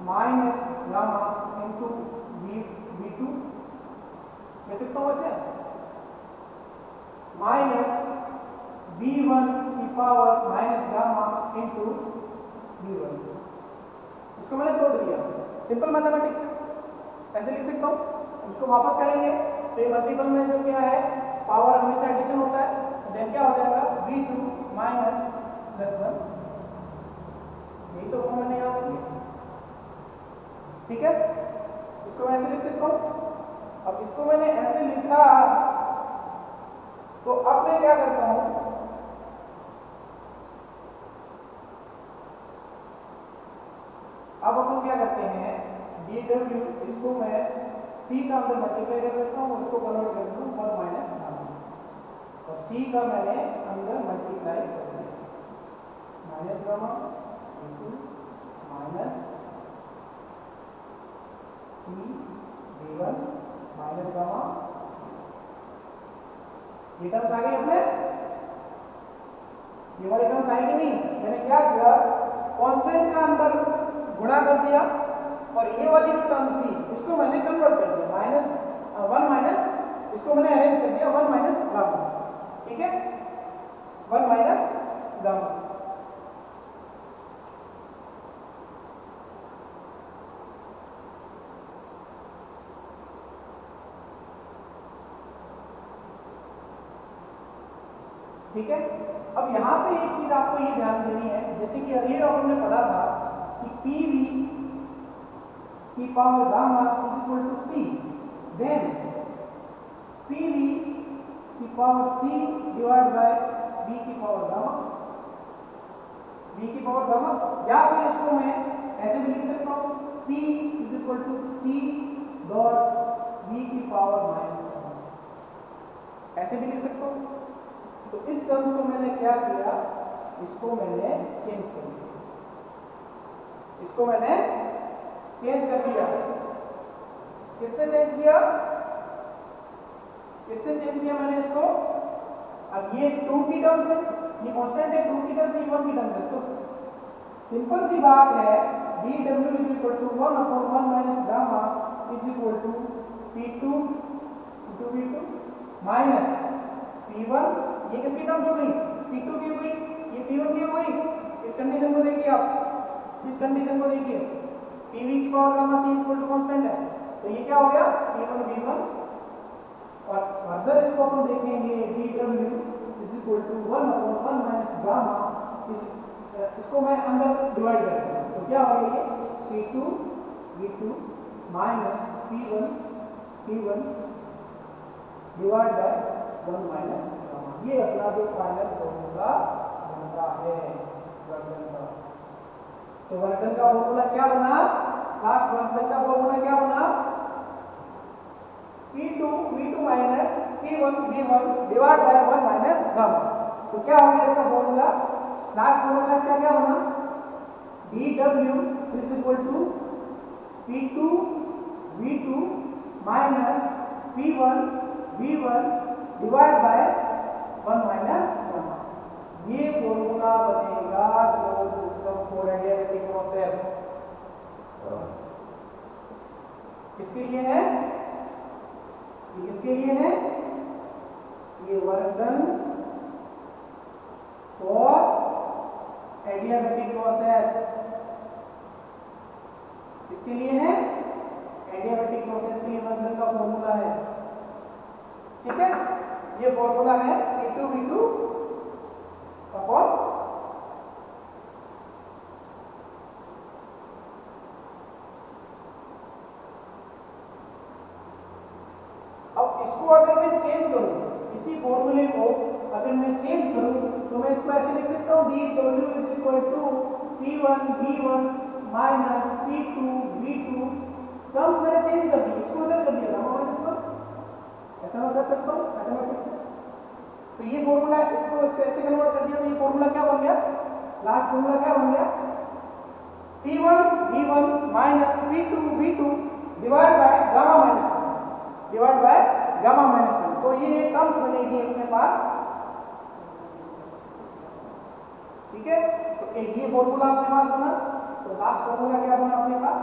minus gamma into v2 कह सकता हूं ऐसे, माइनस v1 की power minus gamma into v1। इसको मैंने तोड़ दिया, सिंपल मैथमेटिक्स है, ऐसे लिख सकता हूं। इसको वापस करेंगे तो ये मल्टीपल में जो क्या है पावर हमेशा एडिशन होता है, देन क्या हो जाएगा v2 माइनस प्लस 1। यही तो फॉर्म मैंने यहाँ कर दिया, ठीक है। इसको मैं ऐसे लिख सकता हूँ। अब इसको मैंने ऐसे लिखा तो अब मैं क्या करता हूँ, अब अपन क्या करते हैं dw, इसको मैं c का अंदर मल्टीप्लाई कर देता हूँ, उसको कन्वर्ट कर दूँ 1 माइनस गामा, और c का मैंने अंदर मल्टीप्लाई कर दिया minus gamma into minus c v1 minus gamma. ये टर्म्स आ गई अपने। ये वाले टर्म्स आएंगे नहीं। मैंने क्या किया, कांस्टेंट का अंदर गुणा कर दिया और ये वाली जो टर्म्स थी इसको मैंने कन्वर्ट कर दिया, माइनस 1 माइनस, इसको मैंने अरेंज कर दिया 1 माइनस गामा, ठीक है, 1 माइनस गामा। ठीक है, अब यहाँ पे एक चीज आपको ये ध्यान देनी है, जैसे कि अर्लियर हमने पढ़ा था कि पीवी की power gamma is equal to C, then PV की power C divide by B की पावर गामा, बी की पावर गामा, या फिर इसको मैं ऐसे भी लिख सकता हूँ P is equal to C dot B की पावर माइनस गामा, ऐसे भी लिख सकता हूँ। तो इस टर्म्स को मैंने क्या किया, इसको मैंने चेंज कर दिया, इसको मैंने चेंज कर दिया। किससे चेंज किया, किससे चेंज किया मैंने इसको, अब ये 2 की टर्म्स है, ये कांस्टेंट है, 2 की टर्म्स है, 1 की टर्म्स है, तो सिंपल सी बात है dw is equal to 1 upon 1 minus gamma is equal to p2 into v2 minus p1, ये किसकी टर्म्स हो गई, p2 की हो गई, ये p1 की हो गई। इस कंडीशन को देखिए आप, इस कंडीशन को देखिए, pv की power gamma c equal to constant है, तो ये क्या हो गया p1 v1, और फर्दर इसको हम देखेंगे dw is equal to 1 upon 1 minus gamma, इसको मैं अंदर डिवाइड कर दूंगा, तो क्या हो गया ये p2 v2 minus p1 divide by 1 minus gamma, ये अपना जो फाइनल फॉर्मूला बनता है वर्क डन का। तो वर्क डन का फॉर्मूला क्या बना, लास्ट वर्क डन का फॉर्मूला क्या बना, p2 v2 minus p1 v1 divide by 1 minus gamma. तो क्या हो गया इसका फॉर्मूला, लास्ट फॉर्मूला इसका क्या बना, dw is equal to p2 v2 minus p1 v1 divide by 1 minus gamma. ये फॉर्मूला बनेगा close system for adiabatic process. किसके लिए है, ये किसके लिए है, ये work done for adiabatic process, किसके लिए है, एडियाबैटिक प्रोसेस के लिए वर्क डन का फॉर्मूला है, ठीक है। ये फॉर्मूला है p2 v2 अपॉन अब इसको अगर मैं चेंज करूं, इसी फॉर्मूले को अगर मैं चेंज करूं तो मैं इसको ऐसे लिख सकता हूं dw is equal to p1 v1 minus p2 v2, terms मैंने चेंज कर दी, इसको इधर कर दिया गामा माइनस 1, ऐसा मैं कर सकता हूं मैथमेटिक्स से। तो ये फॉर्मूला, इसको ऐसे कन्वर्ट कर दिया, तो ये फॉर्मूला क्या बन गया, लास्ट फॉर्मूला क्या बन गया, p1 v1 minus p2 v2 divide by gamma minus 1, divide by gamma minus 1। तो ये टर्म्स बनेगी अपने पास, ठीक है। तो एक ये फॉर्मूला अपने पास बना, तो लास्ट फॉर्मूला क्या बना अपने पास,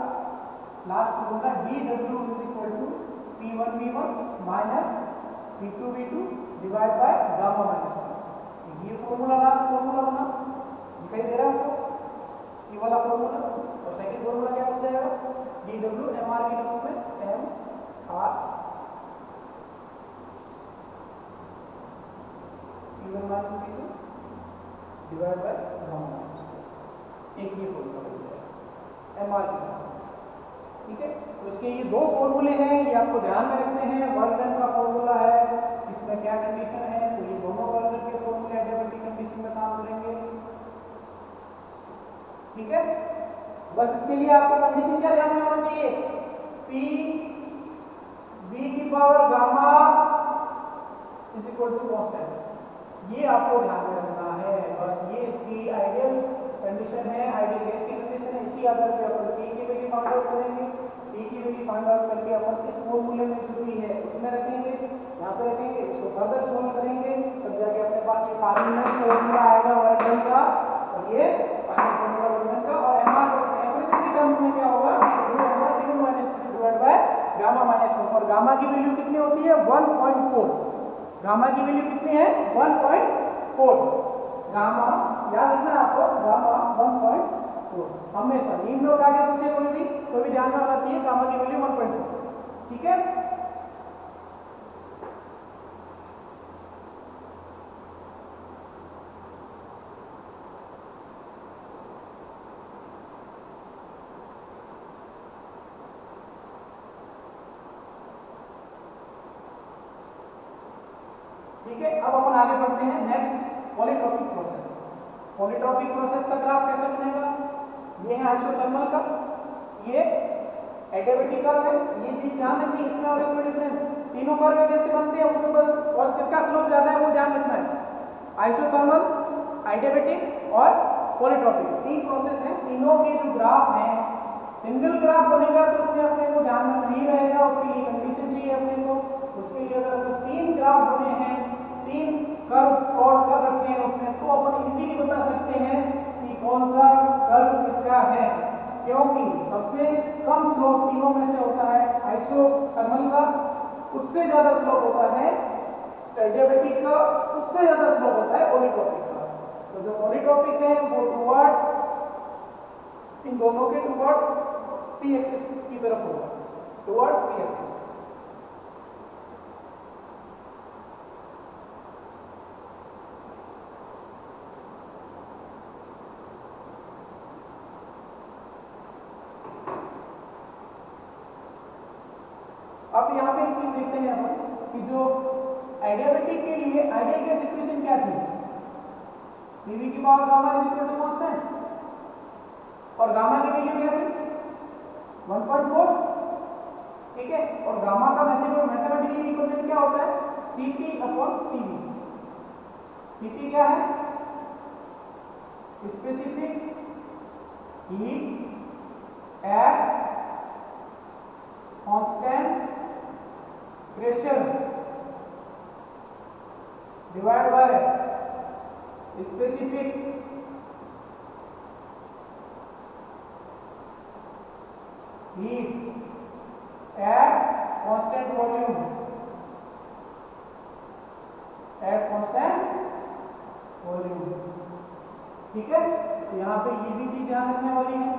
last formula dw is equal to p1 v1 minus p2 v2 divide by gamma minus 1। ये फॉर्मूला लास्ट फॉर्मूला बना, दिखाई दे रहा है आपको ये वाला फॉर्मूला। और सेकंड फॉर्मूला क्या बन जाएगा, dw mr की टर्म्स में mr p1 minus p2 divide by gamma minus 1। एक ये फॉर्मूला mr की टर्म्स में, ठीक है। तो इसके ये दो फॉर्मूले हैं, ये आपको ध्यान में रखने हैं। वर्क डन का फॉर्मूला है, इसमें क्या कंडीशन है, तो ये दोनों वर्क डन के फॉर्मूले एडियाबैटिक कंडीशन में काम करेंगे, ठीक है। बस इसके लिए आपको कंडीशन क्या ध्यान में होना चाहिए, p v की power gamma is equal to constant, ये आपको ध्यान में रखना है। बस ये इसकी आइडियल कंडीशन है, आइडियल गैस की कंडीशन है। इसी आधार पर अपन p की वैल्यू फाइंड आउट करेंगे, पी की वैल्यू फाइंड आउट करके अपन इस फॉर्मूले में जो भी है उसमें रखेंगे, यहाँ पे रखेंगे, इसको फर्दर सोल्व करेंगे, तब जाके अपने पास ये फार्मूला आएगा वर्क डन का, और ये फाइनल फार्मूला वर्क डन का। और एमआर एम्पलीट्यूड टर्म्स में क्या होगा, MR D minus T divide by gamma minus 1, और गामा की वैल्यू कितनी होती है 1.4, गामा की वैल्यू कितनी है 1.4, गामा याद रखना है आपको, गामा 1.4 हमेशा नीम लोग आगे पूछे कोई भी ध्यान में होना चाहिए, गामा की वैल्यू 1.4, ठीक है। ठीक है, अब अपन आगे बढ़ते हैं next polytropic process. Polytropic process का ग्राफ कैसे बनेगा, ये है आइसोथर्मल का, ये एडियाबैटिक कर्व है, ये चीज ध्यान रखनी, इसमें और इसमें डिफरेंस, तीनों कर्व जैसे बनते हैं उसमें बस और किसका स्लोप ज्यादा है वो ध्यान रखना है, आइसोथर्मल, एडियाबैटिक और पॉलीट्रॉपिक, तीन प्रोसेस हैं, तीनों के जो ग्राफ हैं, सिंगल ग्राफ बनेगा तो उसमें अपने को ध्यान में नहीं रहेगा, उसके लिए कंडीशन चाहिए अपने को, उसके लिए अगर तीन ग्राफ बने हैं, तीन कर्व प्लॉट कर रखे हैं उसमें, तो अपन इजीली बता सकते हैं कि कौन सा कर्व किसका है, क्योंकि सबसे कम स्लोप तीनों में से होता है आइसोथर्मल का, उससे ज्यादा स्लोप होता है एडियाबैटिक का, उससे ज्यादा स्लोप होता है पॉलीट्रॉपिक का। तो जो पॉलीट्रॉपिक है वो टुवर्ड्स, इन दोनों के टुवर्ड्स पी एक्सिस की तरफ होगा, टुवर्ड्स पी एक्सिस। अब यहाँ पे एक चीज देखते हैं अपन कि जो एडियाबैटिक के लिए आइडियल गैस इक्वेशन क्या थी, पीवी की power gamma is equal to constant, और गामा की वैल्यू क्या थी 1.4, ठीक है, और गामा का मैथमेटिकली रिप्रेजेंट क्या होता है Cp अपॉन Cv, Cp क्या है specific heat at constant pressure divide by specific heat at constant volume, at constant volume, ठीक है। तो यहाँ पे ये भी चीज ध्यान रखने वाली है।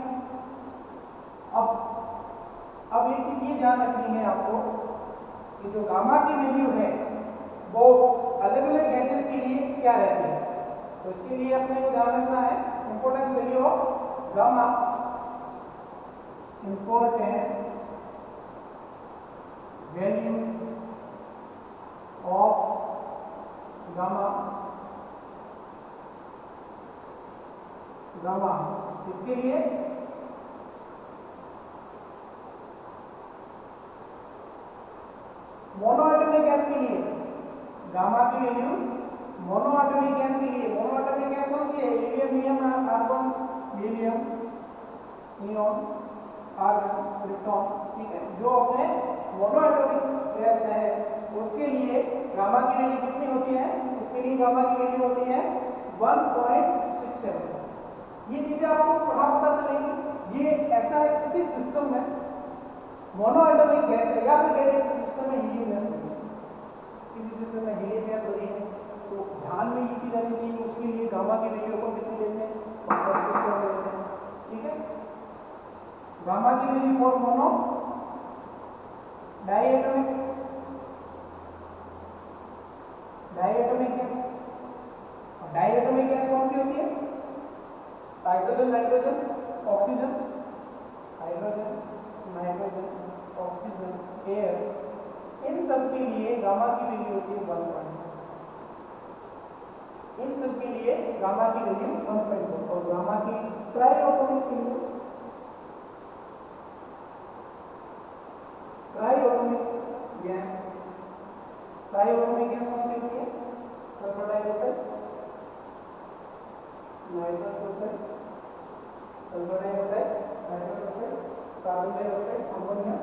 अब एक चीज ये ध्यान रखनी है आपको कि जो गामा की वैल्यू है वो अलग अलग गैसेस के लिए क्या रहती है, तो इसके लिए अपने को ध्यान रखना है importance value of gamma, important value of gamma, gamma इसके लिए मोनोएटॉमिक गैस के लिए गामा की वैल्यू, मोनोएटॉमिक गैस के लिए, मोनोएटॉमिक गैस कौन सी है helium, helium carbon, helium neon argon krypton, ठीक है, जो अपने मोनोएटॉमिक गैस है उसके लिए गामा की वैल्यू कितनी होती है, उसके लिए गामा की वैल्यू होती है 1.67। ये चीजें आपको कहाँ पता चलेगी, ये ऐसा किसी सिस्टम में मोनोएटॉमिक गैस है या फिर कहते हैं किसी सिस्टम में हीलियम गैस हो रही है, किसी सिस्टम में हीलियम गैस हो रही है, तो ध्यान में ये चीज आनी चाहिए, उसके लिए गामा की वैल्यू को कितनी लेते हैं 1.67 लेते हैं, ठीक है। गामा की value for mono diatomic, diatomic gas, और डायएटॉमिक गैस कौन सी होती है hydrogen, nitrogen, oxygen, hydrogen, nitrogen, oxygen, air, इन सब के लिए गामा की वैल्यू होती है 1.4, इन सब के लिए गामा की वैल्यू 1.4, और गामा की ट्राइएटॉमिक के लिए, ट्राइएटॉमिक गैस, ट्राइएटॉमिक गैस कौन सी होती है sulphur dioxide, nitrous oxide, sulphur dioxide, nitrous oxide, carbon dioxide, ammonia,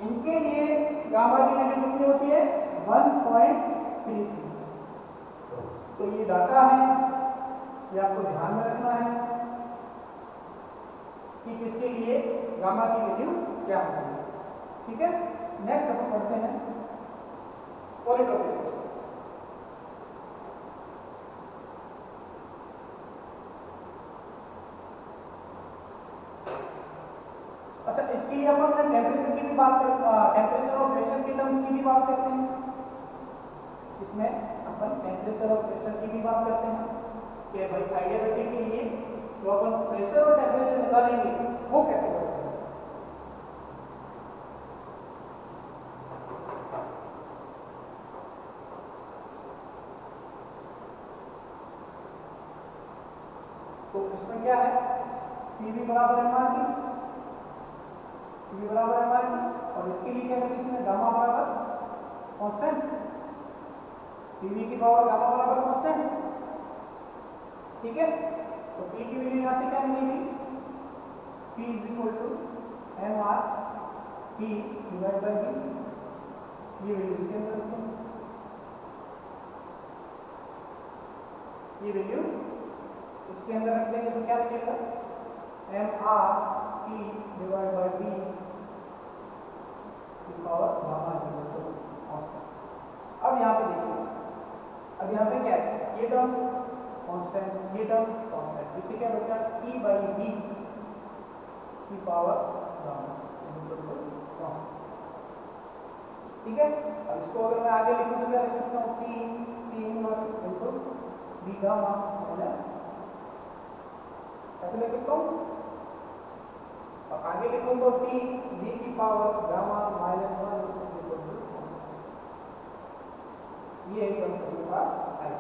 इनके लिए गामा की वैल्यू कितनी होती है 1.33। तो ये डाटा है, ये आपको ध्यान में रखना है कि किसके लिए गामा की वैल्यू क्या होती है। ठीक है, नेक्स्ट अपन पढ़ते हैं पॉलीट्रोपिक प्रोसेस। अच्छा, इसके लिए अपन टेम्परेचर की भी बात टेम्परेचर और प्रेशर के टर्म्स की भी बात करते हैं। इसमें अपन टेम्परेचर और प्रेशर की भी बात करते हैं कि भाई आइडियाबैटिक के लिए जो अपन प्रेशर और टेम्परेचर निकालेंगे वो कैसे करते हैं। तो इसमें क्या है, PV बराबर mRT, PV बराबर mRT, और इसके लिए क्या कंडीशन है, गामा बराबर कांस्टेंट, PV की पावर गामा बराबर कांस्टेंट। ठीक है, तो P की वैल्यू यहाँ से क्या मिलेगी, P is equal to mRT divide by V। ये वैल्यू इसके अंदर रखेंगे, ये वैल्यू इसके अंदर रख देंगे तो क्या मिलेगा, mRT डिवाइड बाय V की power gamma equal to constant. अब यहाँ पे देखिए, अब यहाँ पे क्या है, ये टर्म्स कांस्टेंट, ये टर्म्स कांस्टेंट, पीछे क्या बचा, T बाई V की power gamma is equal to constant. ठीक है, अब इसको अगर मैं आगे लिखूं तो क्या लिख सकता हूँ, T inverse into V gamma minus, ऐसे लिख सकता हूँ। और आगे लिखूं तो T V की power gamma minus 1 is equal to constant. ये टर्म्स अपने पास आई,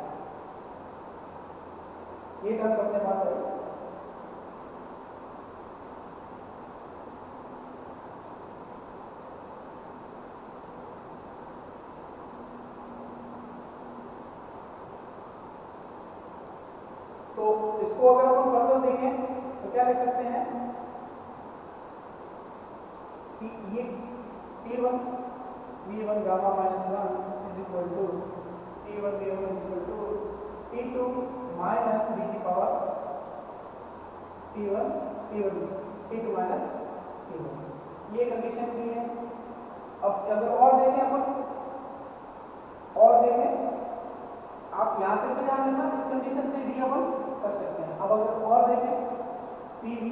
ये टर्म्स अपने पास आई। तो इसको अगर अपन फर्दर देखें तो क्या लिख सकते हैं कि ये T1 V1 gamma minus 1 is equal to T1 V1 is equal to T2 minus V की पावर T2 माइनस T1। ये कंडीशन भी है। अब अगर और देखें अपन, और देखें, आप यहाँ तक भी ध्यान रखना, इस कंडीशन से भी अपन कर सकते हैं। अब अगर और देखें, PV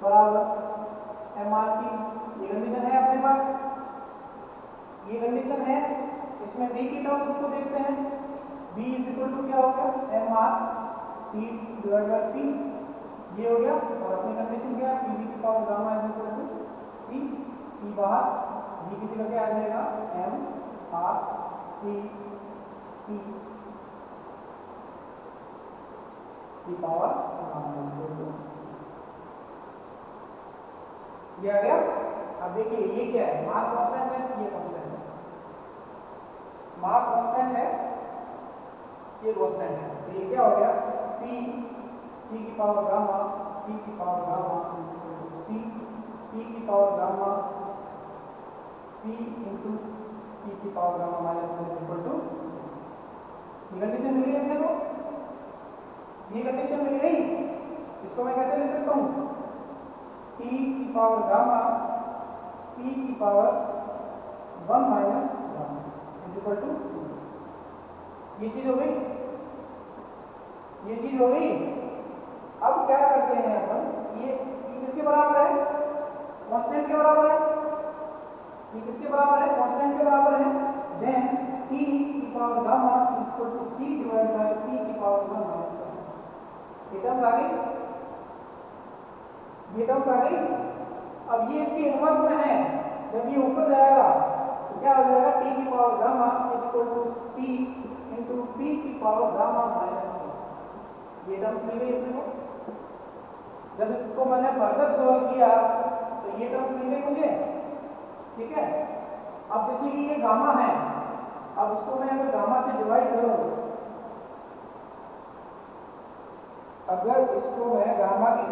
बराबर mRT, ये कंडीशन है अपने पास, ये कंडीशन है। इसमें V की टर्म्स को देखते हैं, V इज इक्वल टू क्या हो गया, mRT डिवाइड बाय P, ये हो गया। और अपनी कंडीशन क्या है, PV की power gamma is equal to C, P बाहर, V की जगह क्या आ जाएगा, mRT P की power gamma is equal to, ये आ गया। अब देखिए ये क्या है, मास कांस्टेंट है, ये कांस्टेंट है, मास कांस्टेंट है, ये कांस्टेंट है। तो ये क्या हो गया, P की पावर गामा, P की power gamma is equal to C, P की power gamma P into P की power gamma minus 1 is equal to. ये कंडीशन मिल गई अपने को, ये कंडीशन मिल गई। इसको मैं कैसे लिख सकता हूँ, P की पावर गामा P की power 1 minus gamma is equal to C। ये चीज हो गई, ये चीज हो गई। अब क्या करते हैं अपन, ये किसके बराबर है, कांस्टेंट के बराबर है, ये किसके बराबर है, कांस्टेंट के बराबर है। देन P की power gamma is equal to C divide by P की पावर 1 माइनस गामा। ये टर्म्स आ गई, ये टर्म्स आ गई। अब ये इसके इनवर्स में है, जब ये ऊपर जाएगा तो क्या हो जाएगा, T की power gamma is equal to C into P की पावर गामा माइनस 1। ये टर्म्स मिल गई अपने को। जब इसको मैंने फर्दर सॉल्व किया तो ये टर्म्स मिल गई मुझे। ठीक है, अब जैसे कि ये गामा है, अब इसको मैं अगर गामा से डिवाइड करूं, अगर इसको मैं गामा की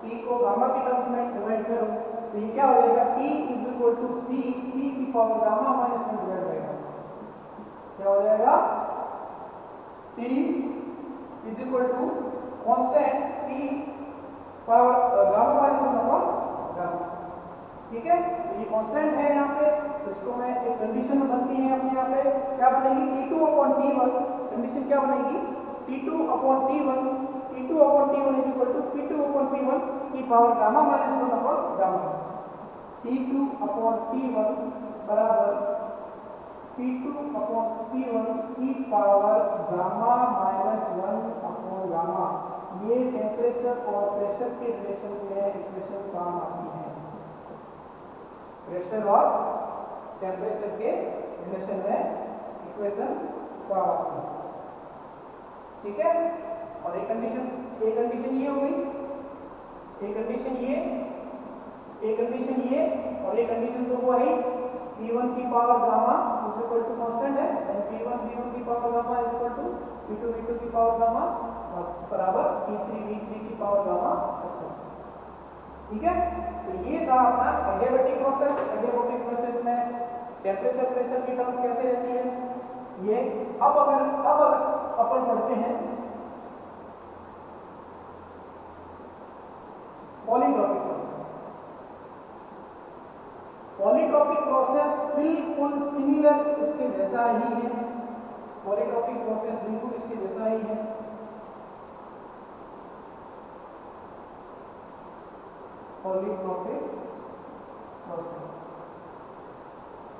P को गामा के टर्म्स में डिवाइड करूं तो ये क्या हो जाएगा T is equal to C P की power gamma minus 1 divide by gamma. क्या हो जाएगा T is equal to constant P power gamma minus 1 upon gamma. ठीक है, तो ये कांस्टेंट है यहाँ पे, तो इसको मैं एक कंडीशन बनती है अपने यहाँ पे, क्या बनेगी T2 अपॉन T1। कंडीशन क्या बनेगी T2 upon T1 is equal to P2 upon P1 की power gamma minus 1 upon gamma. T2 upon T1 बराबर P2 अपॉन P1 की power gamma minus 1 upon gamma. ये टेम्परेचर और प्रेशर के relation में equation काम आती है। प्रेशर और टेम्परेचर के रिलेशन में इक्वेशन काम आती है। ठीक है, और एक कंडीशन ये हो गई, एक कंडीशन ये और एक कंडीशन तो वो है P1 की power gamma is equal to constant है, एंड P1 की power gamma is equal to P2 की पावर गामा और बराबर P3 की पावर गामा। अच्छा, ठीक है, तो ये था अपना एडियाबैटिक प्रोसेस। एडियाबैटिक प्रोसेस में टेम्परेचर प्रेशर की टर्म्स कैसे रहती है ये। अब अगर अपन पढ़ते हैं पॉलीट्रॉपिक प्रोसेस। पॉलीट्रॉपिक प्रोसेस बिल्कुल सिमिलर इसके जैसा ही है। पॉलीट्रॉपिक प्रोसेस बिल्कुल इसके जैसा ही है।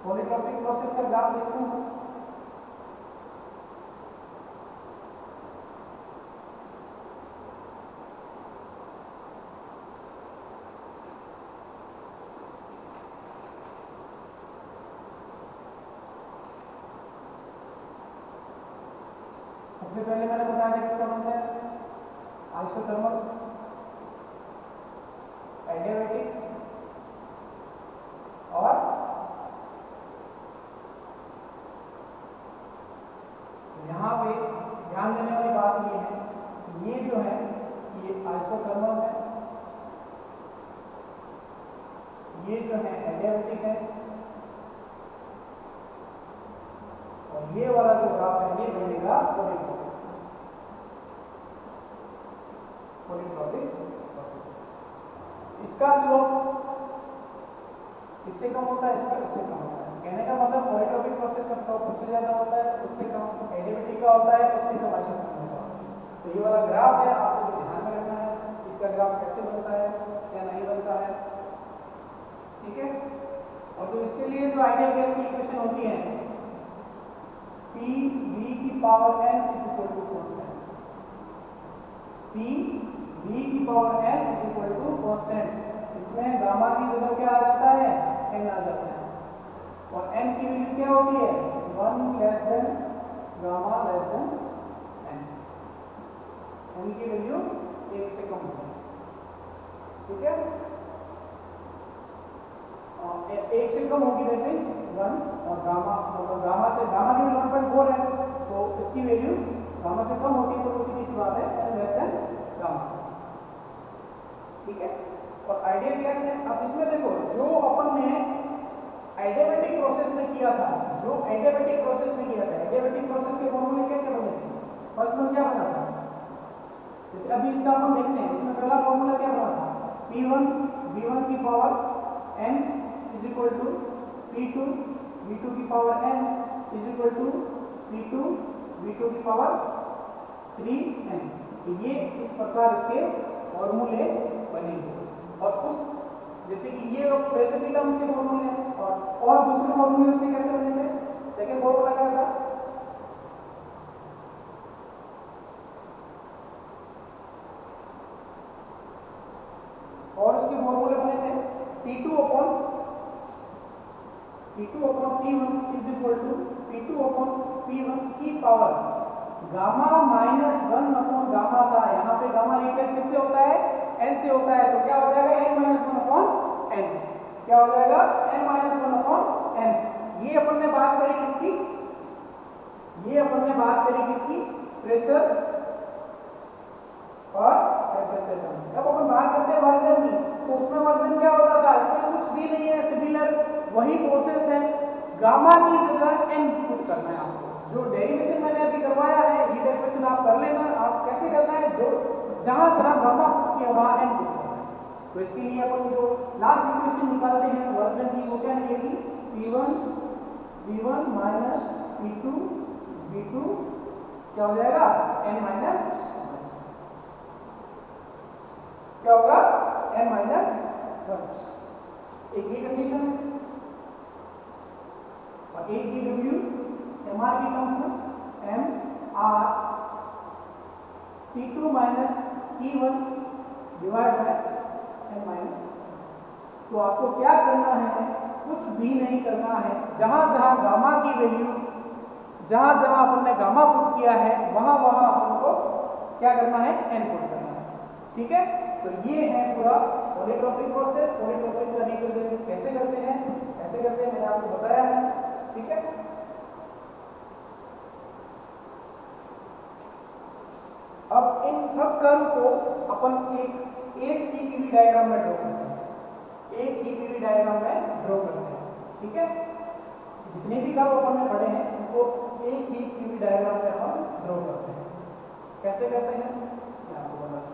पॉलीट्रॉपिक प्रोसेस का ग्राफ देखते हैं। सबसे पहले मैंने बताया था किसका बनता है आइसोथर्मल, एडियाबैटिक और यहाँ पे ध्यान देने वाली बात ये है कि ये जो है ये आइसोथर्मल है, ये जो है एडियाबैटिक है, और ये वाला जो ग्राफ है ये बनेगा पॉलीट्रॉपिक प्रोसेस। इसका स्लोप इससे कम होता है, इससे कम होता है। कहने का मतलब पॉलीट्रॉपिक प्रोसेस का स्लोप सबसे ज्यादा होता है, उससे कम एडियाबैटिक का होता है, उससे कम आइसोथर्मल का होता है। तो ये वाला ग्राफ है, आपको जो ध्यान में रखना है इसका ग्राफ कैसे बनता है क्या नहीं बनता है। ठीक है, और तो इसके लिए जो आइडियल गैस की इक्वेशन होती है P V की power n is equal to constant. P V की power n is equal to constant. इसमें गामा की जगह क्या आ जाता है n आ जाता है, और n की वैल्यू क्या होती है 1 less than gamma less than n। n की वैल्यू 1 से कम होती है। ठीक है, 1 से कम होगी दैट मींस 1, और गामा की वैल्यू 1.4 है, तो इसकी वैल्यू गामा से कम होगी तो उसी की बात है n लेस देन गामा। ठीक है, और आइडियल गैस है। अब इसमें देखो जो अपन ने एडियाबैटिक प्रोसेस में किया था, एडियाबैटिक प्रोसेस के फॉर्मूले क्या क्या बने थे। फर्स्ट में क्या बना था, जैसे अभी इसका अपन देखते हैं, इसमें पहला फॉर्मूला क्या बना था P1 V1 की power n is equal to P2 V2 की power n is equal to P2 V2 की पावर 3n। तो ये इस प्रकार इसके फॉर्मूले बनेंगे। और उस जैसे कि ये प्रेशर की टर्म्स के फॉर्मूले हैं, और दूसरे फॉर्मूले उसके कैसे बनेंगे। सेकंड फॉर्मूला क्या था और उसके फॉर्मूले बने थे P2 upon P1 is equal to P2 upon P1 की power gamma minus 1 upon gamma था। यहाँ पे गामा रिप्लेस किससे होता है n से होता है, तो क्या हो जाएगा n माइनस 1 अपॉन n। क्या हो जाएगा n माइनस 1 अपॉन n। ये अपन ने बात करी किसकी, प्रेशर और टेम्परेचर टर्म्स। अब अपन बात करते हैं वर्जन की। तो उसमें वर्क डन क्या होता था, इसमें कुछ भी नहीं है, सिमिलर वही प्रोसेस है, गामा की जगह एन पुट करना है आपको। जो डेरिवेशन मैंने अभी करवाया है ये डेरिवेशन आप कर लेना। आप कैसे करना है, जो जहां जहां गामा पुट किया वहां एन पुट करना है। तो इसके लिए अपन जो लास्ट इक्वेशन निकालते हैं वर्क डन की वो क्या निकलेगी, P1 V1 minus P2 V2 क्या हो जाएगा n माइनस, क्या होगा n माइनस 1। एक ये कंडीशन है और एक dw mr की टर्म्स में mr P2 minus P1 divide by n minus. तो आपको क्या करना है, कुछ भी नहीं करना है, जहां जहां गामा की वैल्यू, जहां जहां अपन ने गामा पुट किया है वहां वहां अपन को क्या करना है, n पुट करना है। ठीक है, तो ये है पूरा पॉलीट्रॉपिक प्रोसेस। पॉलीट्रॉपिक का रिप्रेजेंट कैसे करते हैं, ऐसे करते हैं, मैंने आपको बताया है। ठीक है, अब इन सब कर्व को अपन एक ही पीवी डायग्राम में ड्रॉ करते हैं, एक ही पीवी डायग्राम में ड्रॉ करते हैं। ठीक है, जितने भी कर्व अपन ने पढ़े हैं उनको एक ही पीवी डायग्राम में अपन ड्रॉ करते हैं। कैसे करते हैं मैं आपको बताता हूं।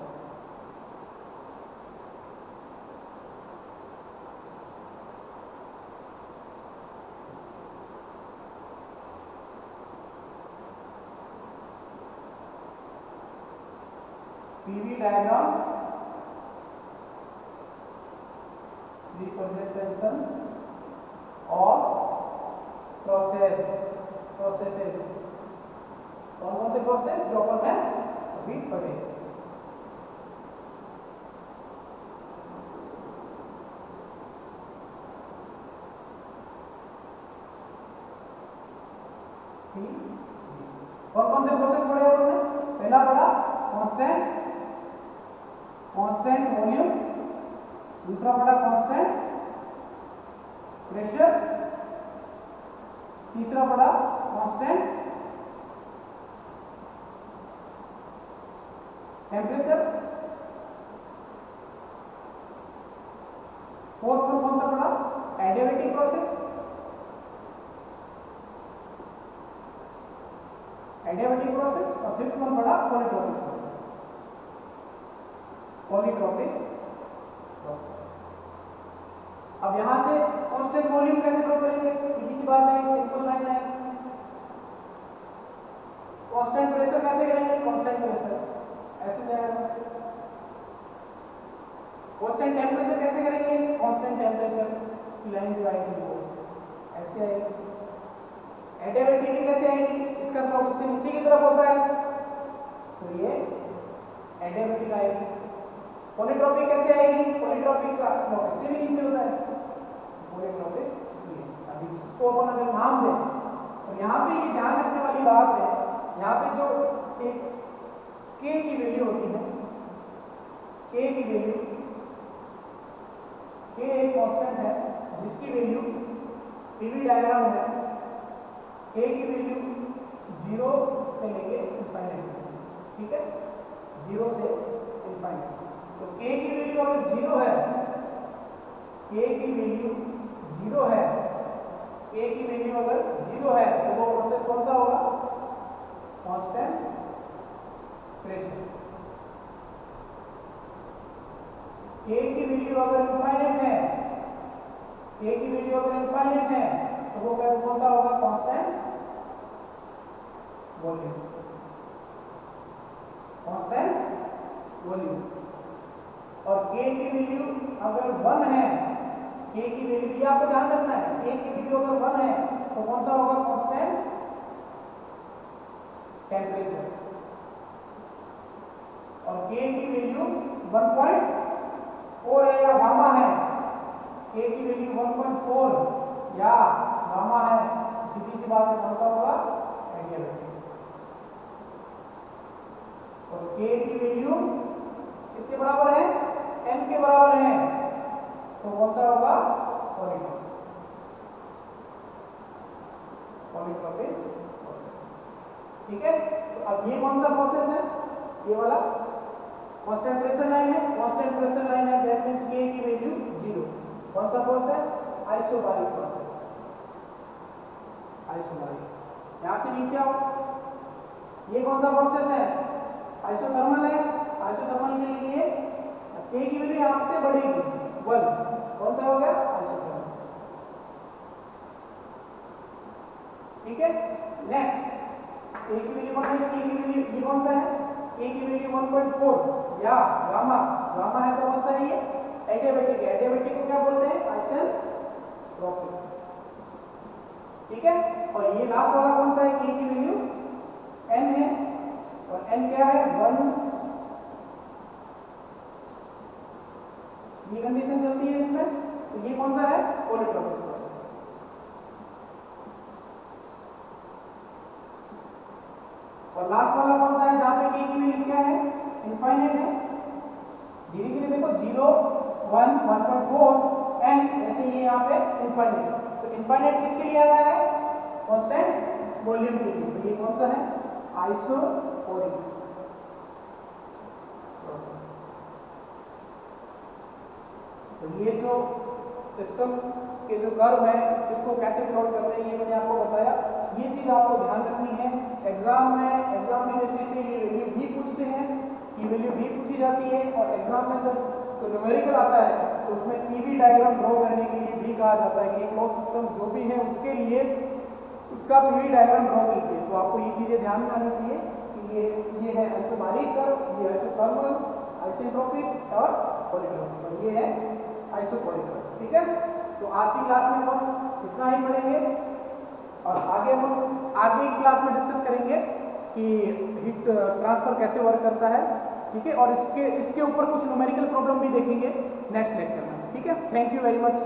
PV diagram representation of processes. कौन कौन से प्रोसेस जो अपन ने अभी पढ़े। कौन कौन से प्रोसेस पढ़े अपन ने, पहला पढ़ा कांस्टेंट वॉल्यूम, दूसरा पढ़ा कांस्टेंट प्रेशर, तीसरा पढ़ा कांस्टेंट टेम्परेचर, फोर्थ वन कौन सा पढ़ा, एडियाबैटिक प्रोसेस, और फिफ्थ वन पढ़ा पॉलीट्रॉपिक प्रोसेस। अब यहां से कांस्टेंट वॉल्यूम कैसे ड्रॉ करेंगे, सीधी सी बात है, एक सिंपल लाइन है। कांस्टेंट प्रेशर कैसे करेंगे, कांस्टेंट प्रेशर ऐसे जाएगा। कांस्टेंट टेम्परेचर कैसे करेंगे, कांस्टेंट टेम्परेचर की लाइन जो आएगी वो ऐसे आएगी। एडियाबैटिक की कैसे आएगी, इसका स्लोप इससे नीचे की तरफ होता है तो ये एडियाबैटिक आएगी। पॉलीट्रॉपिक कैसे आएगी, पॉलीट्रॉपिक का स्लोप इससे भी नीचे होता है पॉलीट्रॉपिक ये। अब इसको अपन अगर नाम दें तो यहाँ पे ये ध्यान रखने वाली बात है, यहाँ पे जो एक K की वैल्यू होती है, K की वैल्यू, K एक कांस्टेंट है जिसकी वैल्यू पीवी डायग्राम में K की वैल्यू 0 से लेके इनफाइनाइट तक। ठीक है, 0 से इनफाइनाइट। तो K की वैल्यू अगर 0 है, K की वैल्यू 0 है, K की वैल्यू अगर 0 है तो वो प्रोसेस कौन सा होगा, कांस्टेंट प्रेशर। K की वैल्यू अगर इनफाइनाइट है, K की वैल्यू अगर इनफाइनाइट है तो वो कौन सा होगा, कांस्टेंट वॉल्यूम। और K की वैल्यू अगर 1 है, K की वैल्यू ये आपको ध्यान रखना है, K की वैल्यू अगर 1 है तो कौन सा होगा, कांस्टेंट टेम्परेचर। और K की वैल्यू 1.4 है या गामा है, K की वैल्यू 1.4 या गामा है, सीधी सी बात है कौन सा होगा, एडियाबैटिक। और K की वैल्यू किसके बराबर है, n के बराबर है तो कौन सा होगा, पॉलीट्रॉपिक प्रोसेस। ठीक है, तो अब ये कौन सा प्रोसेस है, ये वाला कांस्टेंट प्रेशर लाइन है, कांस्टेंट प्रेशर लाइन है, दैट मींस के की वैल्यू 0। कौन सा प्रोसेस? Isobaric process, isobaric. यहां से नीचे आओ, ये कौन सा प्रोसेस है? आइसोथर्मल है। आइसोथर्मल के लिए के की वैल्यू यहां से बढ़ेगी 1। कौन सा हो गया? आइसोथर्मल। ठीक है, नेक्स्ट ए की वैल्यू 1 है, के की वैल्यू ये कौन सा है? के की वैल्यू 1.4 या गामा, गामा है तो कौन सा है ये? एडियाबैटिक है। एडियाबैटिक को क्या बोलते हैं? आइसेंट्रोपिक। ठीक है, और ये लास्ट वाला कौन सा है? के की वैल्यू n है, और n क्या है? 1। ये कंडीशन चलती है इसमें, तो ये कौन सा है? Polytropic process. और लास्ट वाला कौन सा है जहां पे के की वैल्यू क्या है? इनफाइनाइट है। धीरे धीरे देखो 0 1 1.4 एंड ऐसे ये यहाँ पे इनफाइनाइट। तो इनफाइनाइट किसके लिए आया है? कांस्टेंट वॉल्यूम के लिए। तो ये कौन सा है? Isochoric process. तो ये जो सिस्टम के जो कर्व है इसको कैसे प्लॉट करते हैं ये मैंने आपको बताया। ये चीज आपको ध्यान रखनी है एग्जाम की दृष्टि से। ये वैल्यू भी पूछते हैं, ये वैल्यू भी पूछी जाती है, और एग्जाम में जब तो न्यूमेरिकल आता है तो उसमें पीवी डायग्राम ड्रॉ करने के लिए भी कहा जाता है कि क्लॉथ सिस्टम जो भी है उसके लिए उसका पीवी डायग्राम ड्रॉ कीजिए। तो आपको ये चीजें ध्यान में आनी चाहिए कि ये है आइसोबारिक कर्व, ये आइसोथर्मल, आइसेंट्रोपिक और पॉलीट्रोपिक, और ये है आइसोकोरिक कर्व। ठीक है, तो आज की क्लास में हम इतना ही पढ़ेंगे, और आगे हम आगे की क्लास में डिस्कस करेंगे कि हीट ट्रांसफर कैसे वर्क करता है। ठीक है, और इसके ऊपर कुछ न्यूमेरिकल प्रॉब्लम भी देखेंगे नेक्स्ट लेक्चर में। ठीक है, थैंक यू वेरी मच।